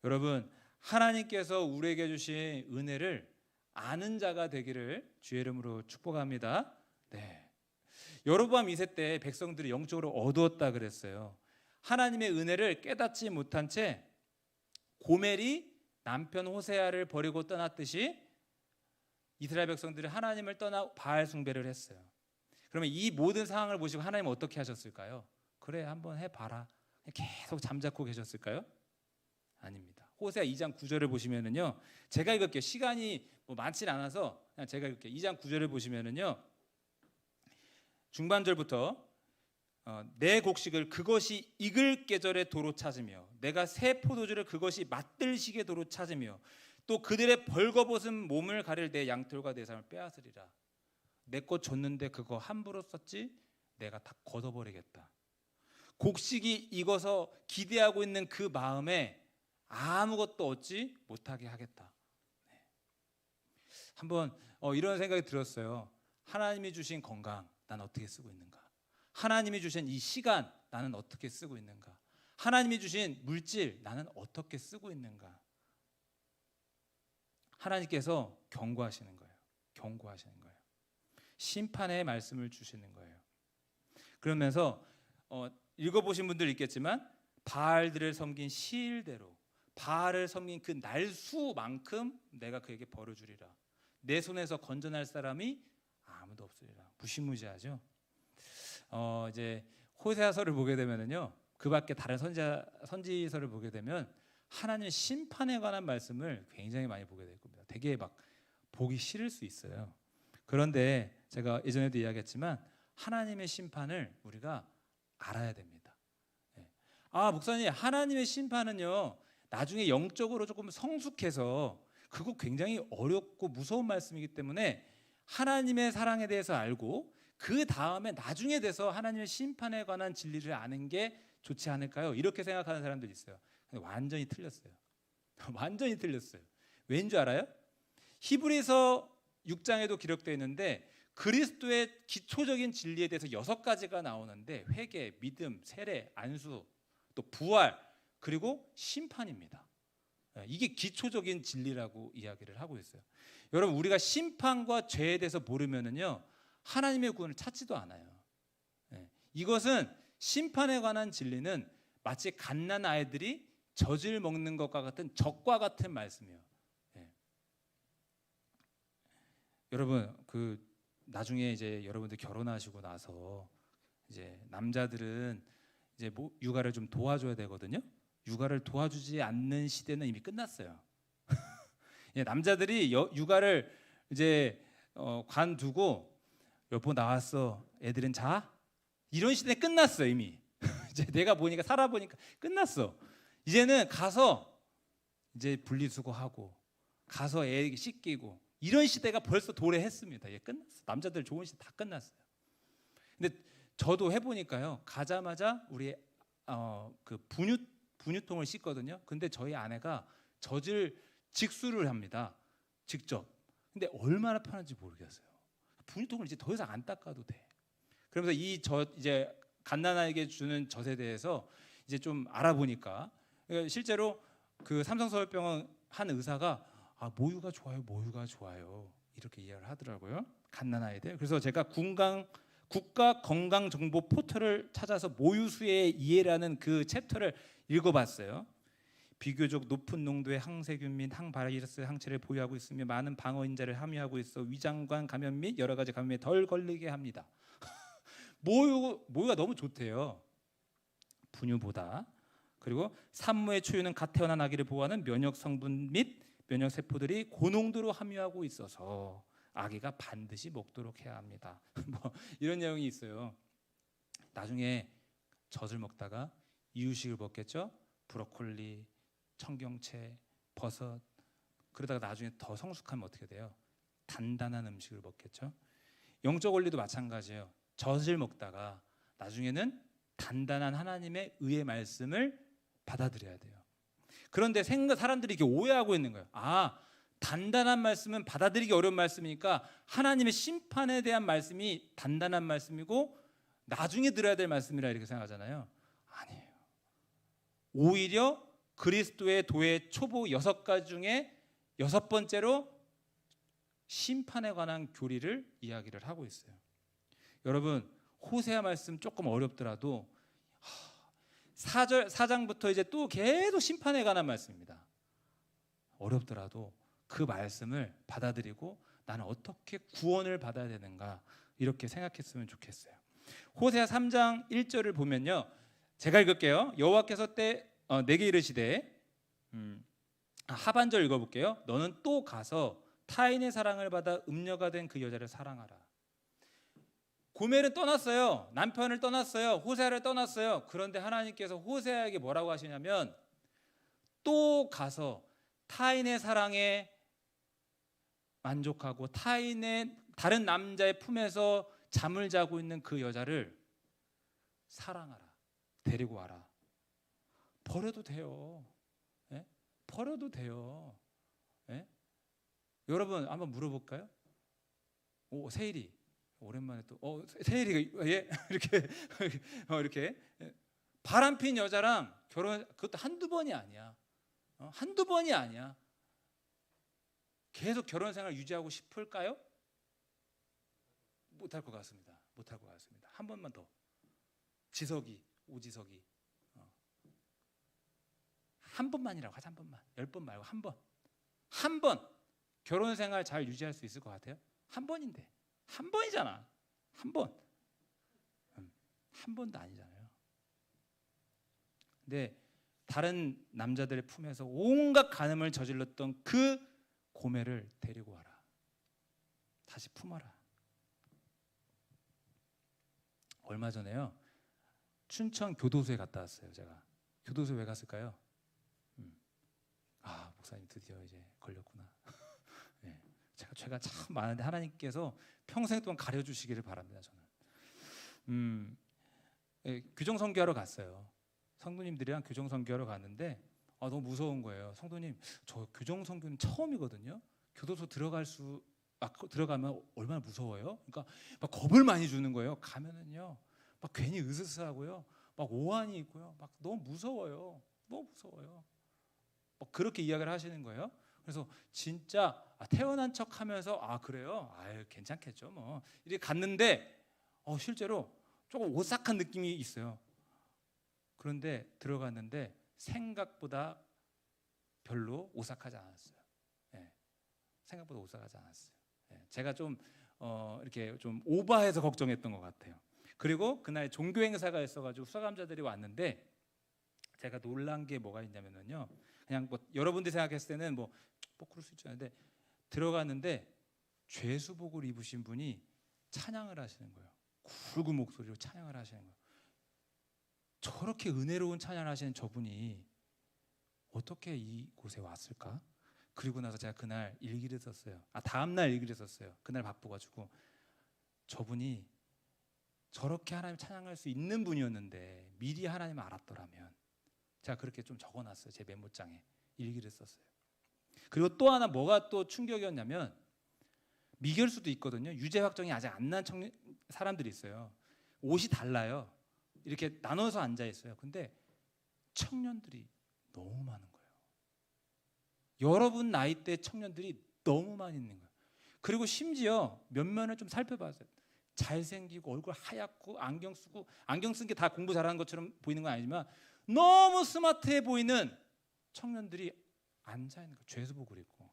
여러분, 하나님께서 우리에게 주신 은혜를 아는 자가 되기를 주의 이름으로 축복합니다. 네. 여로보암 2세 때 백성들이 영적으로 어두웠다 그랬어요. 하나님의 은혜를 깨닫지 못한 채 고멜이 남편 호세아를 버리고 떠났듯이 이스라엘 백성들이 하나님을 떠나 바알 숭배를 했어요. 그러면 이 모든 상황을 보시고 하나님은 어떻게 하셨을까요? 그래, 한번 해봐라. 계속 잠자코 계셨을까요? 아닙니다. 호세아 2장 9절을 보시면은요, 제가 읽을게요. 시간이 많지는 않아서 그냥 제가 읽을게요. 2장 9절을 보시면은요, 중반절부터 내 곡식을 그것이 익을 계절에 도로 찾으며 내가 새 포도주를 그것이 맛들 시기에 도로 찾으며 또 그들의 벌거벗은 몸을 가릴 내 양털과 내 삶을 빼앗으리라. 내 것 줬는데 그거 함부로 썼지 내가 다 걷어버리겠다. 곡식이 익어서 기대하고 있는 그 마음에 아무것도 얻지 못하게 하겠다. 네. 한번 이런 생각이 들었어요. 하나님이 주신 건강 난 어떻게 쓰고 있는가? 하나님이 주신 이 시간 나는 어떻게 쓰고 있는가? 하나님이 주신 물질 나는 어떻게 쓰고 있는가? 하나님께서 경고하시는 거예요. 경고하시는 거예요. 심판의 말씀을 주시는 거예요. 그러면서 읽어보신 분들 있겠지만 바알들을 섬긴 시일대로 바알을 섬긴 그 날수만큼 내가 그에게 벌을 주리라. 내 손에서 건져낼 사람이 아무도 없으리라. 무시무시하죠. 이제 호세아서를 보게 되면은요, 그 밖에 다른 선지서를 보게 되면 하나님의 심판에 관한 말씀을 굉장히 많이 보게 될 겁니다. 되게 막 보기 싫을 수 있어요. 그런데 제가 예전에도 이야기했지만 하나님의 심판을 우리가 알아야 됩니다. 아, 목사님, 하나님의 심판은요, 나중에 영적으로 조금 성숙해서 그거 굉장히 어렵고 무서운 말씀이기 때문에 하나님의 사랑에 대해서 알고 그 다음에 나중에 돼서 하나님의 심판에 관한 진리를 아는 게 좋지 않을까요? 이렇게 생각하는 사람들이 있어요. 근데 완전히 틀렸어요. 완전히 틀렸어요. 왠 줄 알아요? 히브리서 6장에도 기록되어 있는데 그리스도의 기초적인 진리에 대해서 6가지가 나오는데 회개, 믿음, 세례, 안수, 또 부활, 그리고 심판입니다. 이게 기초적인 진리라고 이야기를 하고 있어요. 여러분, 우리가 심판과 죄에 대해서 모르면은요, 하나님의 구원을 찾지도 않아요. 이것은 심판에 관한 진리는 마치 갓난 아이들이 젖을 먹는 것과 같은 젖과 같은 말씀이에요. 여러분, 그 나중에 이제 여러분들 결혼하시고 나서 이제 남자들은 이제 육아를 좀 도와줘야 되거든요. 육아를 도와주지 않는 시대는 이미 끝났어요. 남자들이 육아를 이제 관두고 여보 나왔어, 애들은 자, 이런 시대 끝났어 이미. 이제 내가 보니까 살아보니까 끝났어. 이제는 가서 이제 분리수거하고 가서 애 씻기고 이런 시대가 벌써 도래했습니다. 예, 끝났어. 남자들 좋은 시대 다 끝났어요. 근데 저도 해보니까요, 가자마자 우리 그 분유통을 씻거든요. 근데 저희 아내가 젖을 직수를 합니다. 직접. 근데 얼마나 편한지 모르겠어요. 분유통을 이제 더 이상 안 닦아도 돼. 그러면서 이 젖 이제 갓난아이에게 주는 젖에 대해서 이제 좀 알아보니까 실제로 그 삼성서울병원 한 의사가 모유가 좋아요, 모유가 좋아요 이렇게 이야기를 하더라고요. 갓난아이들. 그래서 제가 국가 건강 정보 포털을 찾아서 모유수의 이해라는 그 챕터를 읽어봤어요. 비교적 높은 농도의 항세균 및 항바이러스 항체를 보유하고 있으며 많은 방어인자를 함유하고 있어 위장관 감염 및 여러 가지 감염에 덜 걸리게 합니다. 모유가 너무 좋대요. 분유보다. 그리고 산모의 초유는 갓 태어난 아기를 보호하는 면역 성분 및 면역 세포들이 고농도로 함유하고 있어서 아기가 반드시 먹도록 해야 합니다. 뭐 이런 내용이 있어요. 나중에 젖을 먹다가 이유식을 먹겠죠. 브로콜리, 청경채, 버섯. 그러다가 나중에 더 성숙하면 어떻게 돼요? 단단한 음식을 먹겠죠. 영적 원리도 마찬가지예요. 젖을 먹다가 나중에는 단단한 하나님의 의의 말씀을 받아들여야 돼요. 그런데 사람들이 이렇게 오해하고 있는 거예요. 단단한 말씀은 받아들이기 어려운 말씀이니까 하나님의 심판에 대한 말씀이 단단한 말씀이고 나중에 들어야 될 말씀이라 이렇게 생각하잖아요. 아니에요. 오히려 그리스도의 도의 초보 6가지 중에 6번째로 심판에 관한 교리를 이야기를 하고 있어요. 여러분, 호세아 말씀 조금 어렵더라도 4장부터 이제 또 계속 심판에 관한 말씀입니다. 어렵더라도 그 말씀을 받아들이고 나는 어떻게 구원을 받아야 되는가 이렇게 생각했으면 좋겠어요. 호세아 3장 1절을 보면요, 제가 읽을게요. 여호와께서 때 내게 이르시되 하반절 읽어볼게요. 너는 또 가서 타인의 사랑을 받아 음녀가 된 그 여자를 사랑하라. 고멜은 떠났어요. 남편을 떠났어요. 호세아를 떠났어요. 그런데 하나님께서 호세아에게 뭐라고 하시냐면 또 가서 타인의 사랑에 만족하고 타인의 다른 남자의 품에서 잠을 자고 있는 그 여자를 사랑하라. 데리고 와라. 버려도 돼요. 예? 버려도 돼요. 예? 여러분 한번 물어볼까요? 세일이 오랜만에 또 세일이가 예 이렇게 이렇게 바람핀 여자랑 결혼 그것도 한두 번이 아니야. 한두 번이 아니야. 계속 결혼 생활 유지하고 싶을까요? 못할 것 같습니다. 못할 것 같습니다. 한 번만 더. 오지석이 한 번만이라고 하자. 한 번만. 10번 말고 한 번. 한 번 결혼 생활 잘 유지할 수 있을 것 같아요? 한 번인데. 한 번이잖아. 한 번. 한 번도 아니잖아요. 근데 다른 남자들의 품에서 온갖 간음을 저질렀던 그 고멜을 데리고 와라. 다시 품어라. 얼마 전에요. 춘천 교도소에 갔다 왔어요. 제가 교도소에 왜 갔을까요? 목사님 드디어 이제 걸렸구나. 네, 제가 죄가 참 많은데 하나님께서 평생 동안 가려주시기를 바랍니다. 저는 규정 선교하러 갔어요. 성도님들이랑 규정 선교하러 갔는데 너무 무서운 거예요. 성도님, 저 규정 선교는 처음이거든요. 교도소 들어가면 얼마나 무서워요. 그러니까 막 겁을 많이 주는 거예요. 가면은요, 막 괜히 으스스하고요, 막 오한이 있고요, 막 너무 무서워요. 너무 무서워요. 막 그렇게 이야기를 하시는 거예요. 그래서 진짜 태어난 척하면서 그래요. 괜찮겠죠. 뭐 이렇게 갔는데 실제로 조금 오싹한 느낌이 있어요. 그런데 들어갔는데 생각보다 별로 오싹하지 않았어요. 생각보다 오싹하지 않았어요. 제가 좀 이렇게 좀 오버해서 걱정했던 것 같아요. 그리고 그날 종교 행사가 있어가지고 수감자들이 왔는데 제가 놀란 게 뭐가 있냐면요. 그냥 뭐 여러분들이 생각했을 때는 뭐 그럴 수 있잖아요. 근데 들어갔는데 죄수복을 입으신 분이 찬양을 하시는 거예요. 굵은 목소리로 찬양을 하시는 거예요. 저렇게 은혜로운 찬양을 하시는 저분이 어떻게 이곳에 왔을까? 그리고 나서 제가 그날 일기를 썼어요. 다음날 일기를 썼어요. 그날 바쁘가지고 저분이 저렇게 하나님 찬양할 수 있는 분이었는데 미리 하나님을 알았더라면, 제가 그렇게 좀 적어놨어요. 제 메모장에 일기를 썼어요. 그리고 또 하나 뭐가 또 충격이었냐면, 미결수도 있거든요. 유죄 확정이 아직 안 난 사람들이 있어요. 옷이 달라요. 이렇게 나눠서 앉아 있어요. 근데 청년들이 너무 많은 거예요. 여러분 나이대 청년들이 너무 많이 있는 거예요. 그리고 심지어 몇 면을 좀 살펴봤어요. 잘생기고 얼굴 하얗고 안경 쓰고, 안경 쓴 게 다 공부 잘하는 것처럼 보이는 건 아니지만 너무 스마트해 보이는 청년들이 앉아 있는 거예요. 죄수복을 입고.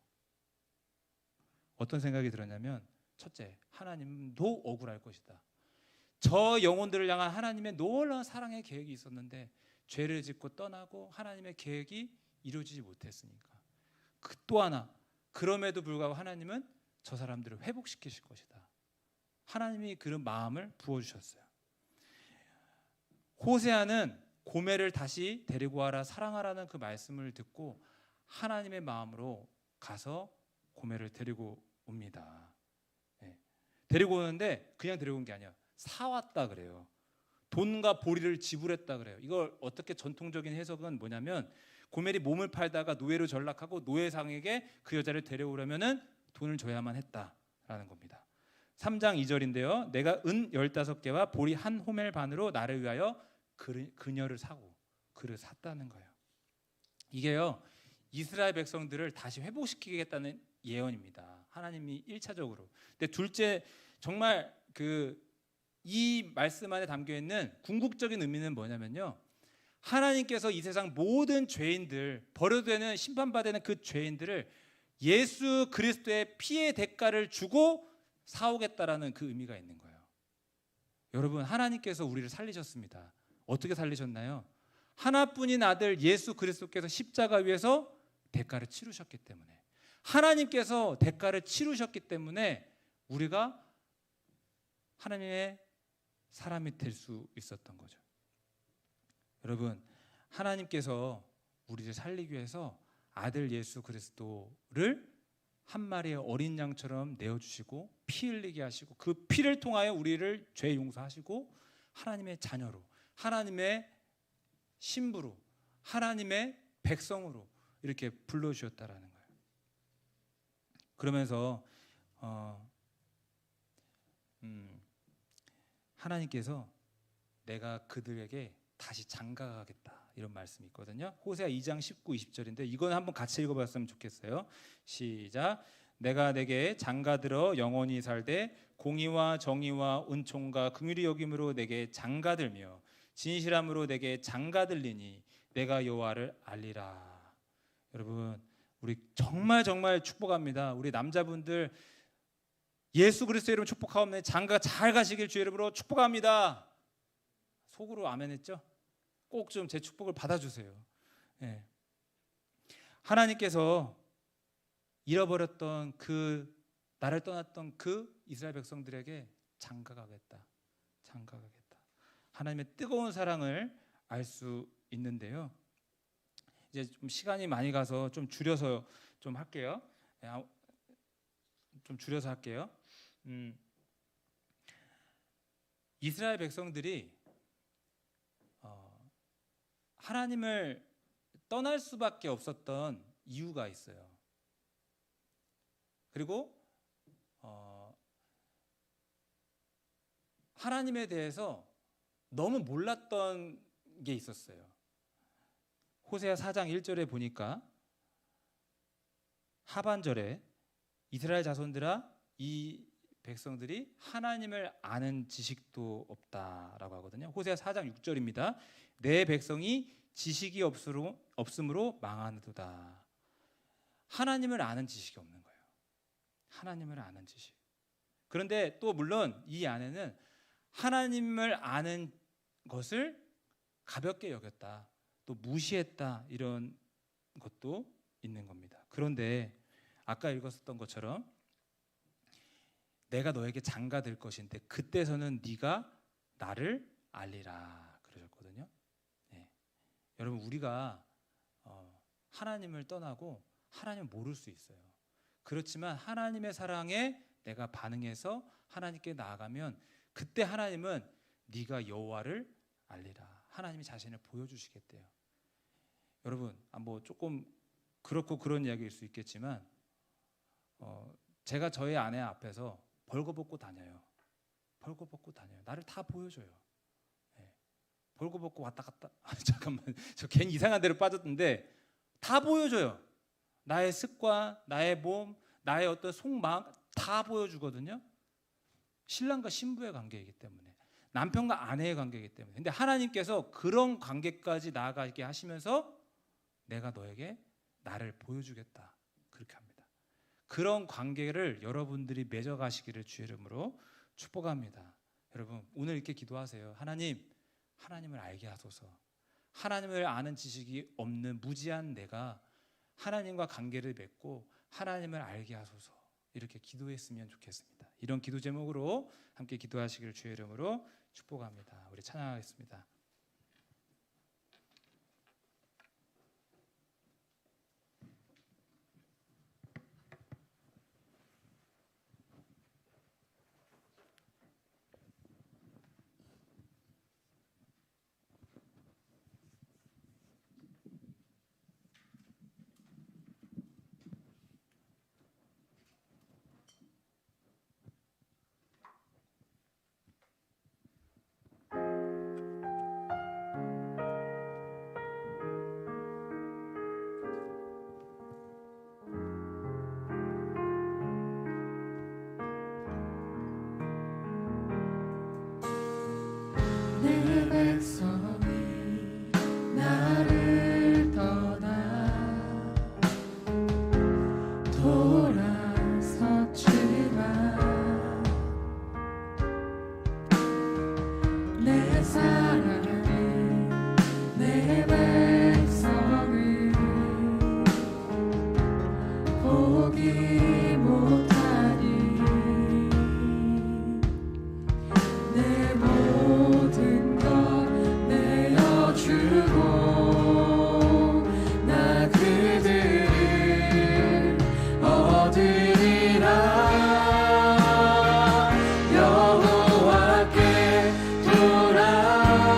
어떤 생각이 들었냐면, 첫째, 하나님도 억울할 것이다. 저 영혼들을 향한 하나님의 놀라운 사랑의 계획이 있었는데 죄를 짓고 떠나고 하나님의 계획이 이루어지지 못했으니까. 또 하나, 그럼에도 불구하고 하나님은 저 사람들을 회복시키실 것이다. 하나님이 그런 마음을 부어주셨어요. 호세아는 고멜을 다시 데리고 와라, 사랑하라는 그 말씀을 듣고 하나님의 마음으로 가서 고멜을 데리고 옵니다. 데리고 오는데 그냥 데리고 온 게 아니야. 사왔다 그래요. 돈과 보리를 지불했다 그래요. 이걸 어떻게 전통적인 해석은 뭐냐면, 고멜이 몸을 팔다가 노예로 전락하고 노예상에게 그 여자를 데려오려면은 돈을 줘야만 했다라는 겁니다. 3장 2절인데요. 내가 은 15개와 보리 한 호멜 반으로 나를 위하여 그녀를 사고, 그를 샀다는 거예요. 이게요, 이스라엘 백성들을 다시 회복시키겠다는 예언입니다. 하나님이 1차적으로. 근데 둘째, 정말 이 말씀 안에 담겨 있는 궁극적인 의미는 뭐냐면요, 하나님께서 이 세상 모든 죄인들, 버려되는 심판받는 그 죄인들을 예수 그리스도의 피의 대가를 주고 사오겠다라는 그 의미가 있는 거예요. 여러분, 하나님께서 우리를 살리셨습니다. 어떻게 살리셨나요? 하나뿐인 아들 예수 그리스도께서 십자가 위에서 대가를 치르셨기 때문에, 하나님께서 대가를 치르셨기 때문에 우리가 하나님의 사람이 될 수 있었던 거죠. 여러분, 하나님께서 우리를 살리기 위해서 아들 예수 그리스도를 한 마리의 어린 양처럼 내어주시고 피 흘리게 하시고, 그 피를 통하여 우리를 죄 용서하시고 하나님의 자녀로, 하나님의 신부로, 하나님의 백성으로 이렇게 불러주셨다라는 거예요. 그러면서 하나님께서 내가 그들에게 다시 장가가겠다, 이런 말씀이 있거든요. 호세아 2장 19, 20절인데 이건 한번 같이 읽어봤으면 좋겠어요. 시작. 내가 내게 장가들어 영원히 살되 공의와 정의와 은총과 긍휼히 여김으로 내게 장가들며 진실함으로 내게 장가들리니 내가 여호와를 알리라. 여러분, 우리 정말 축복합니다. 우리 남자분들 예수 그리스도 이름 축복하옵나니 장가 잘 가시길 주의 이름으로 축복합니다. 속으로 아멘했죠? 꼭 좀 제 축복을 받아주세요. 예. 하나님께서 잃어버렸던 나를 떠났던 그 이스라엘 백성들에게 장가가겠다. 하나님의 뜨거운 사랑을 알 수 있는데요. 이제 좀 시간이 많이 가서 좀 줄여서 좀 할게요. 좀 줄여서 할게요. 이스라엘 백성들이 하나님을 떠날 수밖에 없었던 이유가 있어요. 그리고 하나님에 대해서 너무 몰랐던 게 있었어요. 호세아 4장 1절에 보니까 하반절에 이스라엘 자손들아 이 백성들이 하나님을 아는 지식도 없다라고 하거든요. 호세아 4장 6절입니다. 내 백성이 지식이 없으므로 망하노도다. 하나님을 아는 지식이 없는 거예요. 하나님을 아는 지식. 그런데 또 물론 이 안에는 하나님을 아는 것을 가볍게 여겼다, 또 무시했다, 이런 것도 있는 겁니다. 그런데 아까 읽었었던 것처럼 내가 너에게 장가 될 것인데 그때서는 네가 나를 알리라 그러셨거든요. 네. 여러분, 우리가 하나님을 떠나고 하나님을 모를 수 있어요. 그렇지만 하나님의 사랑에 내가 반응해서 하나님께 나아가면 그때 하나님은 네가 여호와를 알리라, 하나님이 자신을 보여주시겠대요. 여러분, 뭐 조금 그렇고 그런 이야기일 수 있겠지만 제가 저희 아내 앞에서 벌거벗고 다녀요. 나를 다 보여줘요. 네. 벌거벗고 왔다 갔다 잠깐만, 저 괜히 이상한 데로 빠졌는데 다 보여줘요. 나의 습관, 나의 몸, 나의 어떤 속마음 다 보여주거든요. 신랑과 신부의 관계이기 때문에, 남편과 아내의 관계이기 때문에. 근데 하나님께서 그런 관계까지 나아가게 하시면서 내가 너에게 나를 보여주겠다, 그렇게 합니다. 그런 관계를 여러분들이 맺어가시기를 주의 이름으로 축복합니다. 여러분, 오늘 이렇게 기도하세요. 하나님을 알게 하소서. 하나님을 아는 지식이 없는 무지한 내가 하나님과 관계를 맺고 하나님을 알게 하소서, 이렇게 기도했으면 좋겠습니다. 이런 기도 제목으로 함께 기도하시기를 주의 이름으로 축복합니다. 우리 찬양하겠습니다. 내 백성이 나를 떠나 돌아섰지만 내 사랑이 내 백성을 포기 못하니 내 모든 것 내어주고 나 그들을 얻으리라. 여호와께 돌아오리라.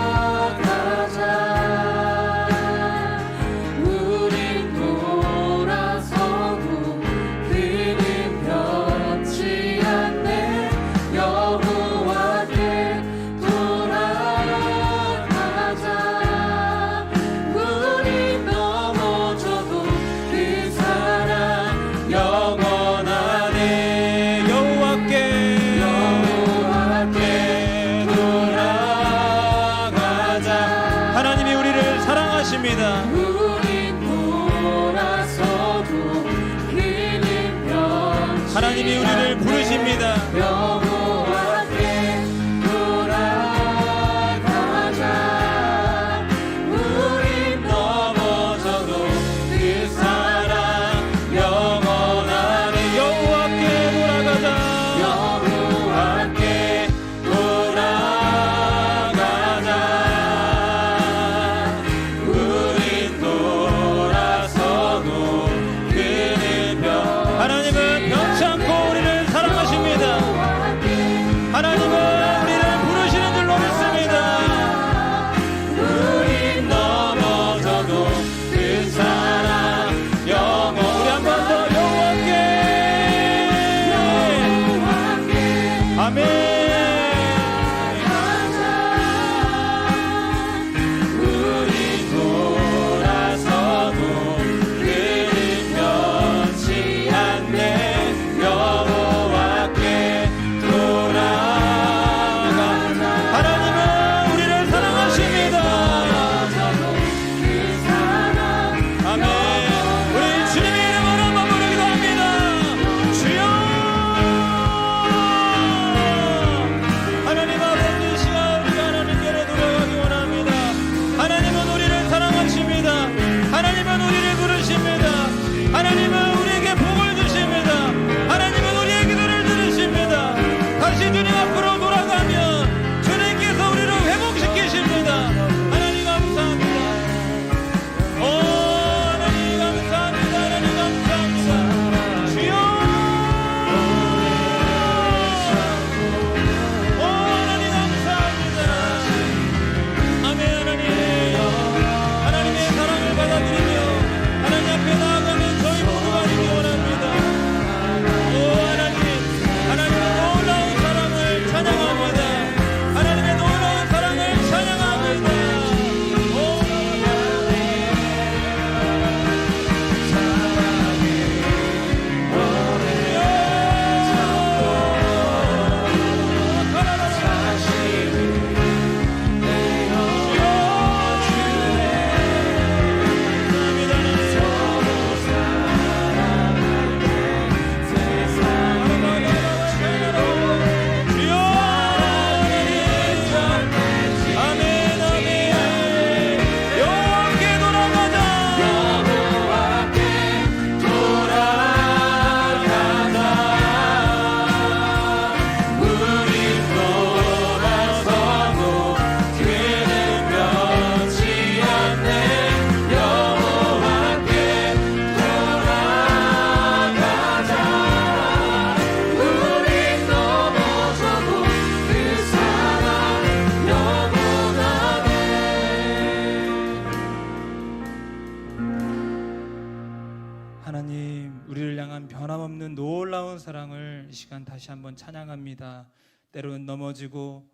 변함없는 놀라운 사랑을 이 시간 다시 한번 찬양합니다. 때로는 넘어지고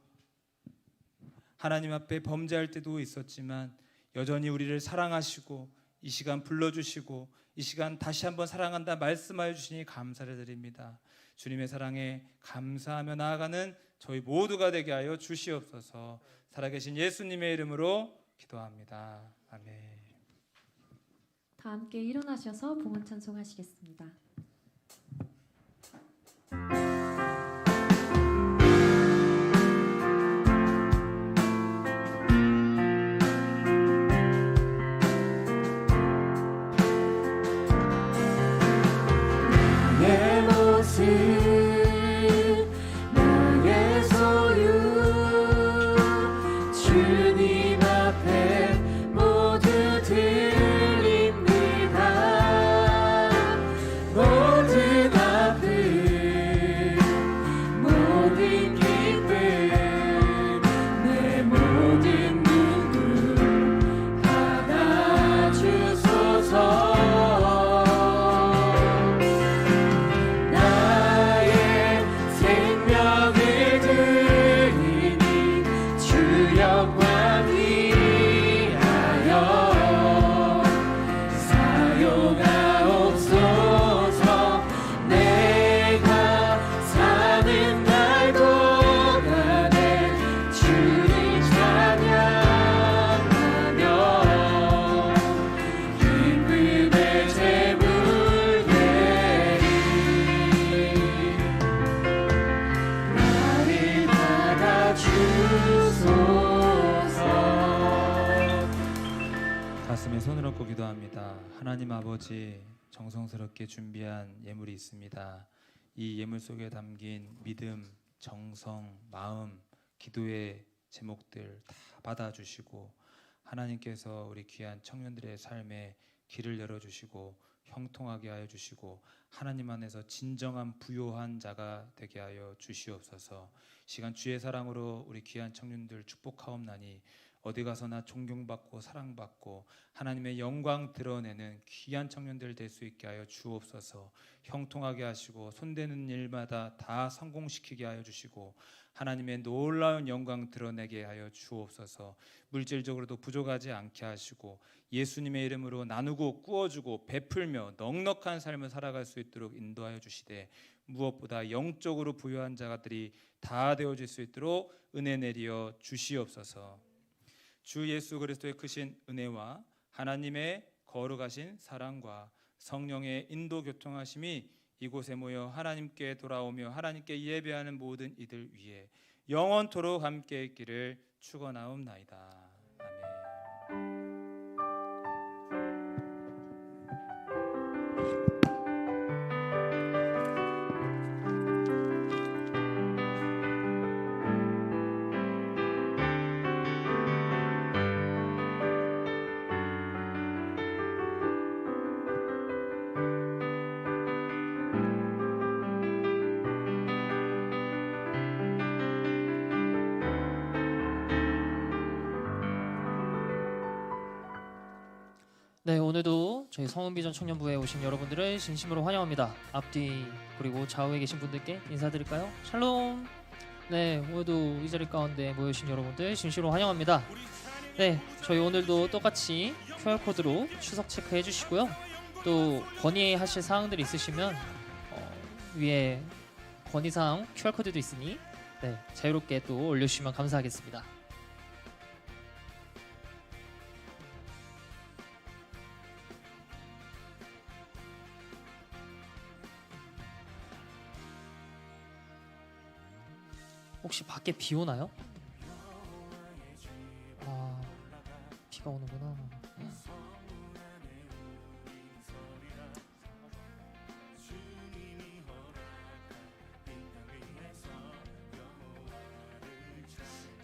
하나님 앞에 범죄할 때도 있었지만 여전히 우리를 사랑하시고 이 시간 불러주시고 이 시간 다시 한번 사랑한다 말씀하여 주시니 감사를 드립니다. 주님의 사랑에 감사하며 나아가는 저희 모두가 되게 하여 주시옵소서. 살아계신 예수님의 이름으로 기도합니다. 아멘. 다 함께 일어나셔서 봉헌 찬송하시겠습니다. 내 모습 나의 소유 주님 앞에 모두 드립니다. 모든 아픔 모든 기쁨 내 모든 눈물 받아주소서. 가슴에 손을 얹고 기도합니다. 하나님 아버지, 정성스럽게 준비한 예물이 있습니다. 이 예물 속에 담긴 믿음, 정성, 마음, 기도의 제목들 다 받아주시고 하나님께서 우리 귀한 청년들의 삶에 길을 열어주시고 형통하게 하여 주시고 하나님 안에서 진정한 부요한 자가 되게 하여 주시옵소서. 시간 주의 사랑으로 우리 귀한 청년들 축복하옵나니 어디 가서나 존경받고 사랑받고 하나님의 영광 드러내는 귀한 청년들 될 수 있게 하여 주옵소서. 형통하게 하시고 손대는 일마다 다 성공시키게 하여 주시고 하나님의 놀라운 영광 드러내게 하여 주옵소서. 물질적으로도 부족하지 않게 하시고 예수님의 이름으로 나누고 꾸어주고 베풀며 넉넉한 삶을 살아갈 수 있도록 인도하여 주시되 무엇보다 영적으로 부유한 자들이 다 되어질 수 있도록 은혜 내리어 주시옵소서. 주 예수 그리스도의 크신 은혜와 하나님의 거룩하신 사랑과 성령의 인도 교통하심이 이곳에 모여 하나님께 돌아오며 하나님께 예배하는 모든 이들 위에 영원토록 함께 있기를 축원하옵나이다. 아멘. 네, 오늘도 저희 성은비전 청년부에 오신 여러분들을 진심으로 환영합니다. 앞뒤 그리고 좌우에 계신 분들께 인사드릴까요? 샬롬. 네, 오늘도 이 자리 가운데 모여주신 여러분들 진심으로 환영합니다. 네, 저희 오늘도 똑같이 QR코드로 추석 체크해 주시고요. 또 건의하실 사항들이 있으시면 위에 건의사항 QR코드도 있으니 네, 자유롭게 또 올려주시면 감사하겠습니다. 혹시 밖에 비 오나요? 아, 비가 오는구나.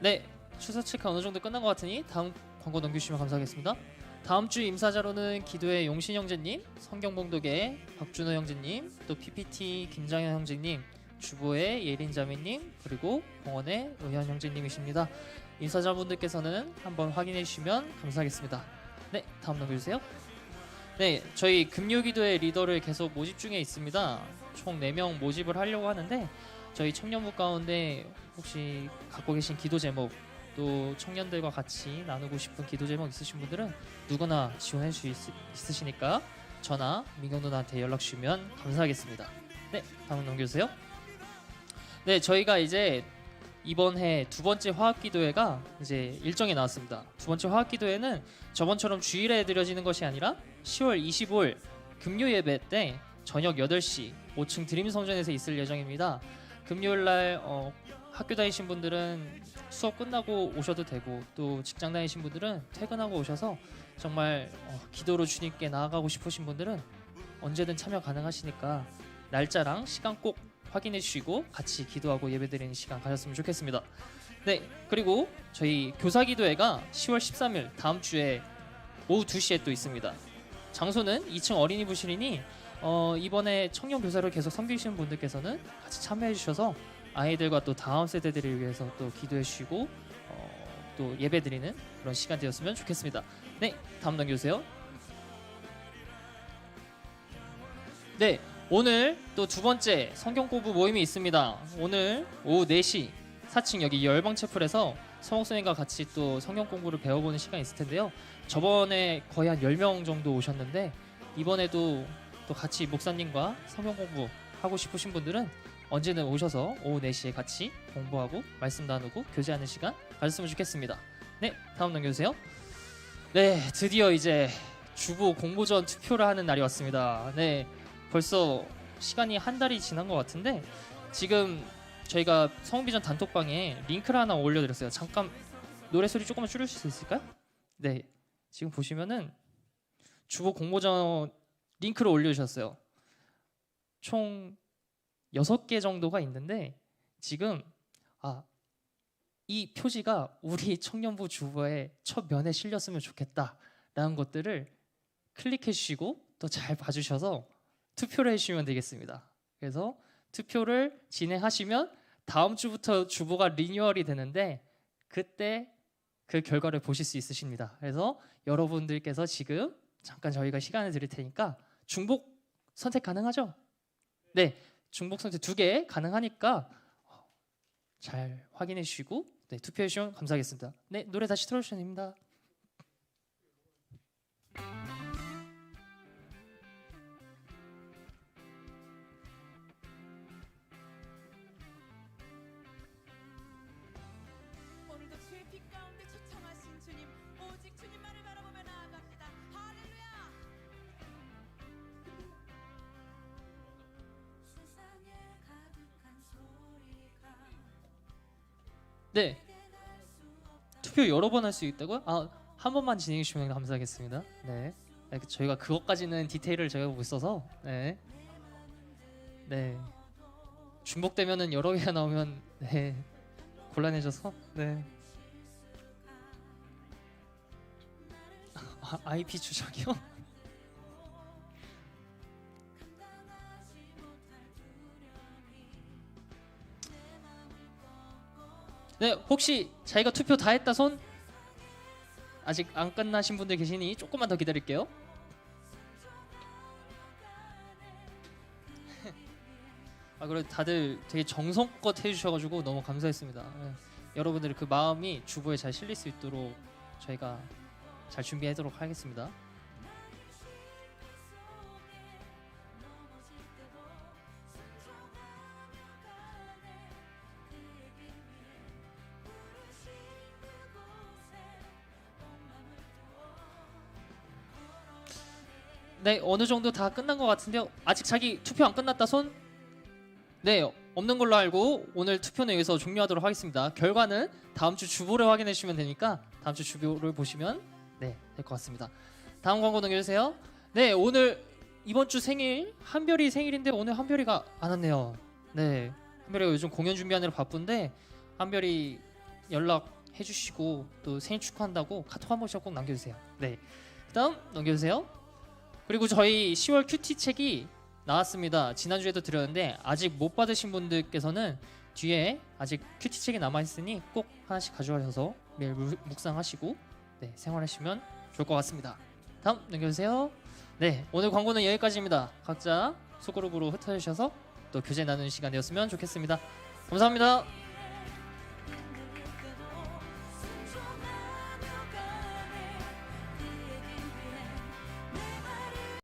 네, 추석 체크 어느 정도 끝난 것 같으니 다음 광고 넘겨주시면 감사하겠습니다. 다음 주 임사자로는 기도의 용신 형제님, 성경봉독의 박준호 형제님, 또 PPT 김장현 형제님, 주보의 예린 자매님, 그리고 공원의 의현 형제님이십니다. 임사자분들께서는 한번 확인해 주시면 감사하겠습니다. 네, 다음 넘겨주세요. 네, 저희 금요기도회 리더를 계속 모집 중에 있습니다. 총 4명 모집을 하려고 하는데 저희 청년부 가운데 혹시 갖고 계신 기도 제목 또 청년들과 같이 나누고 싶은 기도 제목 있으신 분들은 누구나 지원할 수 있으시니까 저나 민경 누나한테 연락 주시면 감사하겠습니다. 네, 다음 넘겨주세요. 네, 저희가 이제 이번 해 두 번째 화합기도회가 이제 일정이 나왔습니다. 두 번째 화합기도회는 저번처럼 주일에 드려지는 것이 아니라 10월 25일 금요 예배 때 저녁 8시 5층 드림성전에서 있을 예정입니다. 금요일 날 학교 다니신 분들은 수업 끝나고 오셔도 되고 또 직장 다니신 분들은 퇴근하고 오셔서 정말 기도로 주님께 나아가고 싶으신 분들은 언제든 참여 가능하시니까 날짜랑 시간 꼭 확인해 주시고 같이 기도하고 예배드리는 시간 가졌으면 좋겠습니다. 네, 그리고 저희 교사기도회가 10월 13일 다음 주에 오후 2시에 또 있습니다. 장소는 2층 어린이 부실이니 이번에 청년 교사를 계속 섬기시는 분들께서는 같이 참여해 주셔서 아이들과 또 다음 세대들을 위해서 또 기도해 주시고 또 예배 드리는 그런 시간 되었으면 좋겠습니다. 네, 다음 넘겨주세요. 네, 오늘 또 두 번째 성경 공부 모임이 있습니다. 오늘 오후 4시 4층 여기 열방채플에서 성목선생님과 같이 또 성경 공부를 배워보는 시간이 있을 텐데요. 저번에 거의 한 10명 정도 오셨는데 이번에도 또 같이 목사님과 성경 공부 하고 싶으신 분들은 언제든 오셔서 오후 4시에 같이 공부하고 말씀 나누고 교제하는 시간 가졌으면 좋겠습니다. 네, 다음 넘겨주세요. 네, 드디어 이제 주보 공모전 투표를 하는 날이 왔습니다. 네, 벌써 시간이 한 달이 지난 것 같은데 지금 저희가 성비전 단톡방에 링크를 하나 올려드렸어요. 잠깐 노래 소리 조금만 줄여줄 수 있을까요? 네, 지금 보시면은 주보 공모전 링크를 올려주셨어요. 총 6개 정도가 있는데 지금 이 표지가 우리 청년부 주보의 첫 면에 실렸으면 좋겠다라는 것들을 클릭해 주시고 또 잘 봐주셔서 투표를 해주시면 되겠습니다. 그래서 투표를 진행하시면 다음 주부터 주보가 리뉴얼이 되는데 그때 그 결과를 보실 수 있으십니다. 그래서 여러분들께서 지금 잠깐 저희가 시간을 드릴 테니까 중복 선택 가능하죠? 네, 중복 선택 2개 가능하니까 잘 확인해 주시고 네, 투표해 주시면 감사하겠습니다. 네, 노래 다시 틀어주시면 됩니다. 오늘도 주의 빛 가운데 초청하신 주님, 오직 주님만을 바라보며 나아갑니다. 할렐루야. 세상에 가득한 소리가 네, 투표 여러 번 할 수 있다고요? 한 번만 진행해 주시면 감사하겠습니다. 네, 저희가 그것까지는 디테일을 저희가 못 써서 네, 중복되면은 여러 개가 나오면 곤란해져서 네. IP 추적이요? 네, 혹시 자기가 투표 다 했다 손? 아직 안 끝나신 분들 계시니 조금만 더 기다릴게요. 그래도 다들 되게 정성껏 해주셔가지고 너무 감사했습니다. 여러분들의 그 마음이 주보에 잘 실릴 수 있도록 저희가 잘 준비하도록 하겠습니다. 네, 어느 정도 다 끝난 것 같은데요. 아직 자기 투표 안 끝났다 손? 네, 없는 걸로 알고 오늘 투표는 여기서 종료하도록 하겠습니다. 결과는 다음 주 주보를 확인해 주시면 되니까 다음 주 주보를 보시면 될 것 같습니다. 다음 광고 넘겨주세요. 네, 오늘 이번 주 생일 한별이 생일인데 오늘 한별이가 안 왔네요. 네, 한별이가 요즘 공연 준비하느라 바쁜데 한별이 연락해 주시고 또 생일 축하한다고 카톡 한 번씩 꼭 남겨주세요. 네, 그다음 넘겨주세요. 그리고 저희 10월 큐티 책이 나왔습니다. 지난주에도 드렸는데 아직 못 받으신 분들께서는 뒤에 아직 큐티 책이 남아있으니 꼭 하나씩 가져가셔서 매일 묵상하시고 생활하시면 좋을 것 같습니다. 다음 넘겨주세요. 네, 오늘 광고는 여기까지입니다. 각자 소그룹으로 흩어지셔서 또 교제 나누는 시간 되었으면 좋겠습니다. 감사합니다.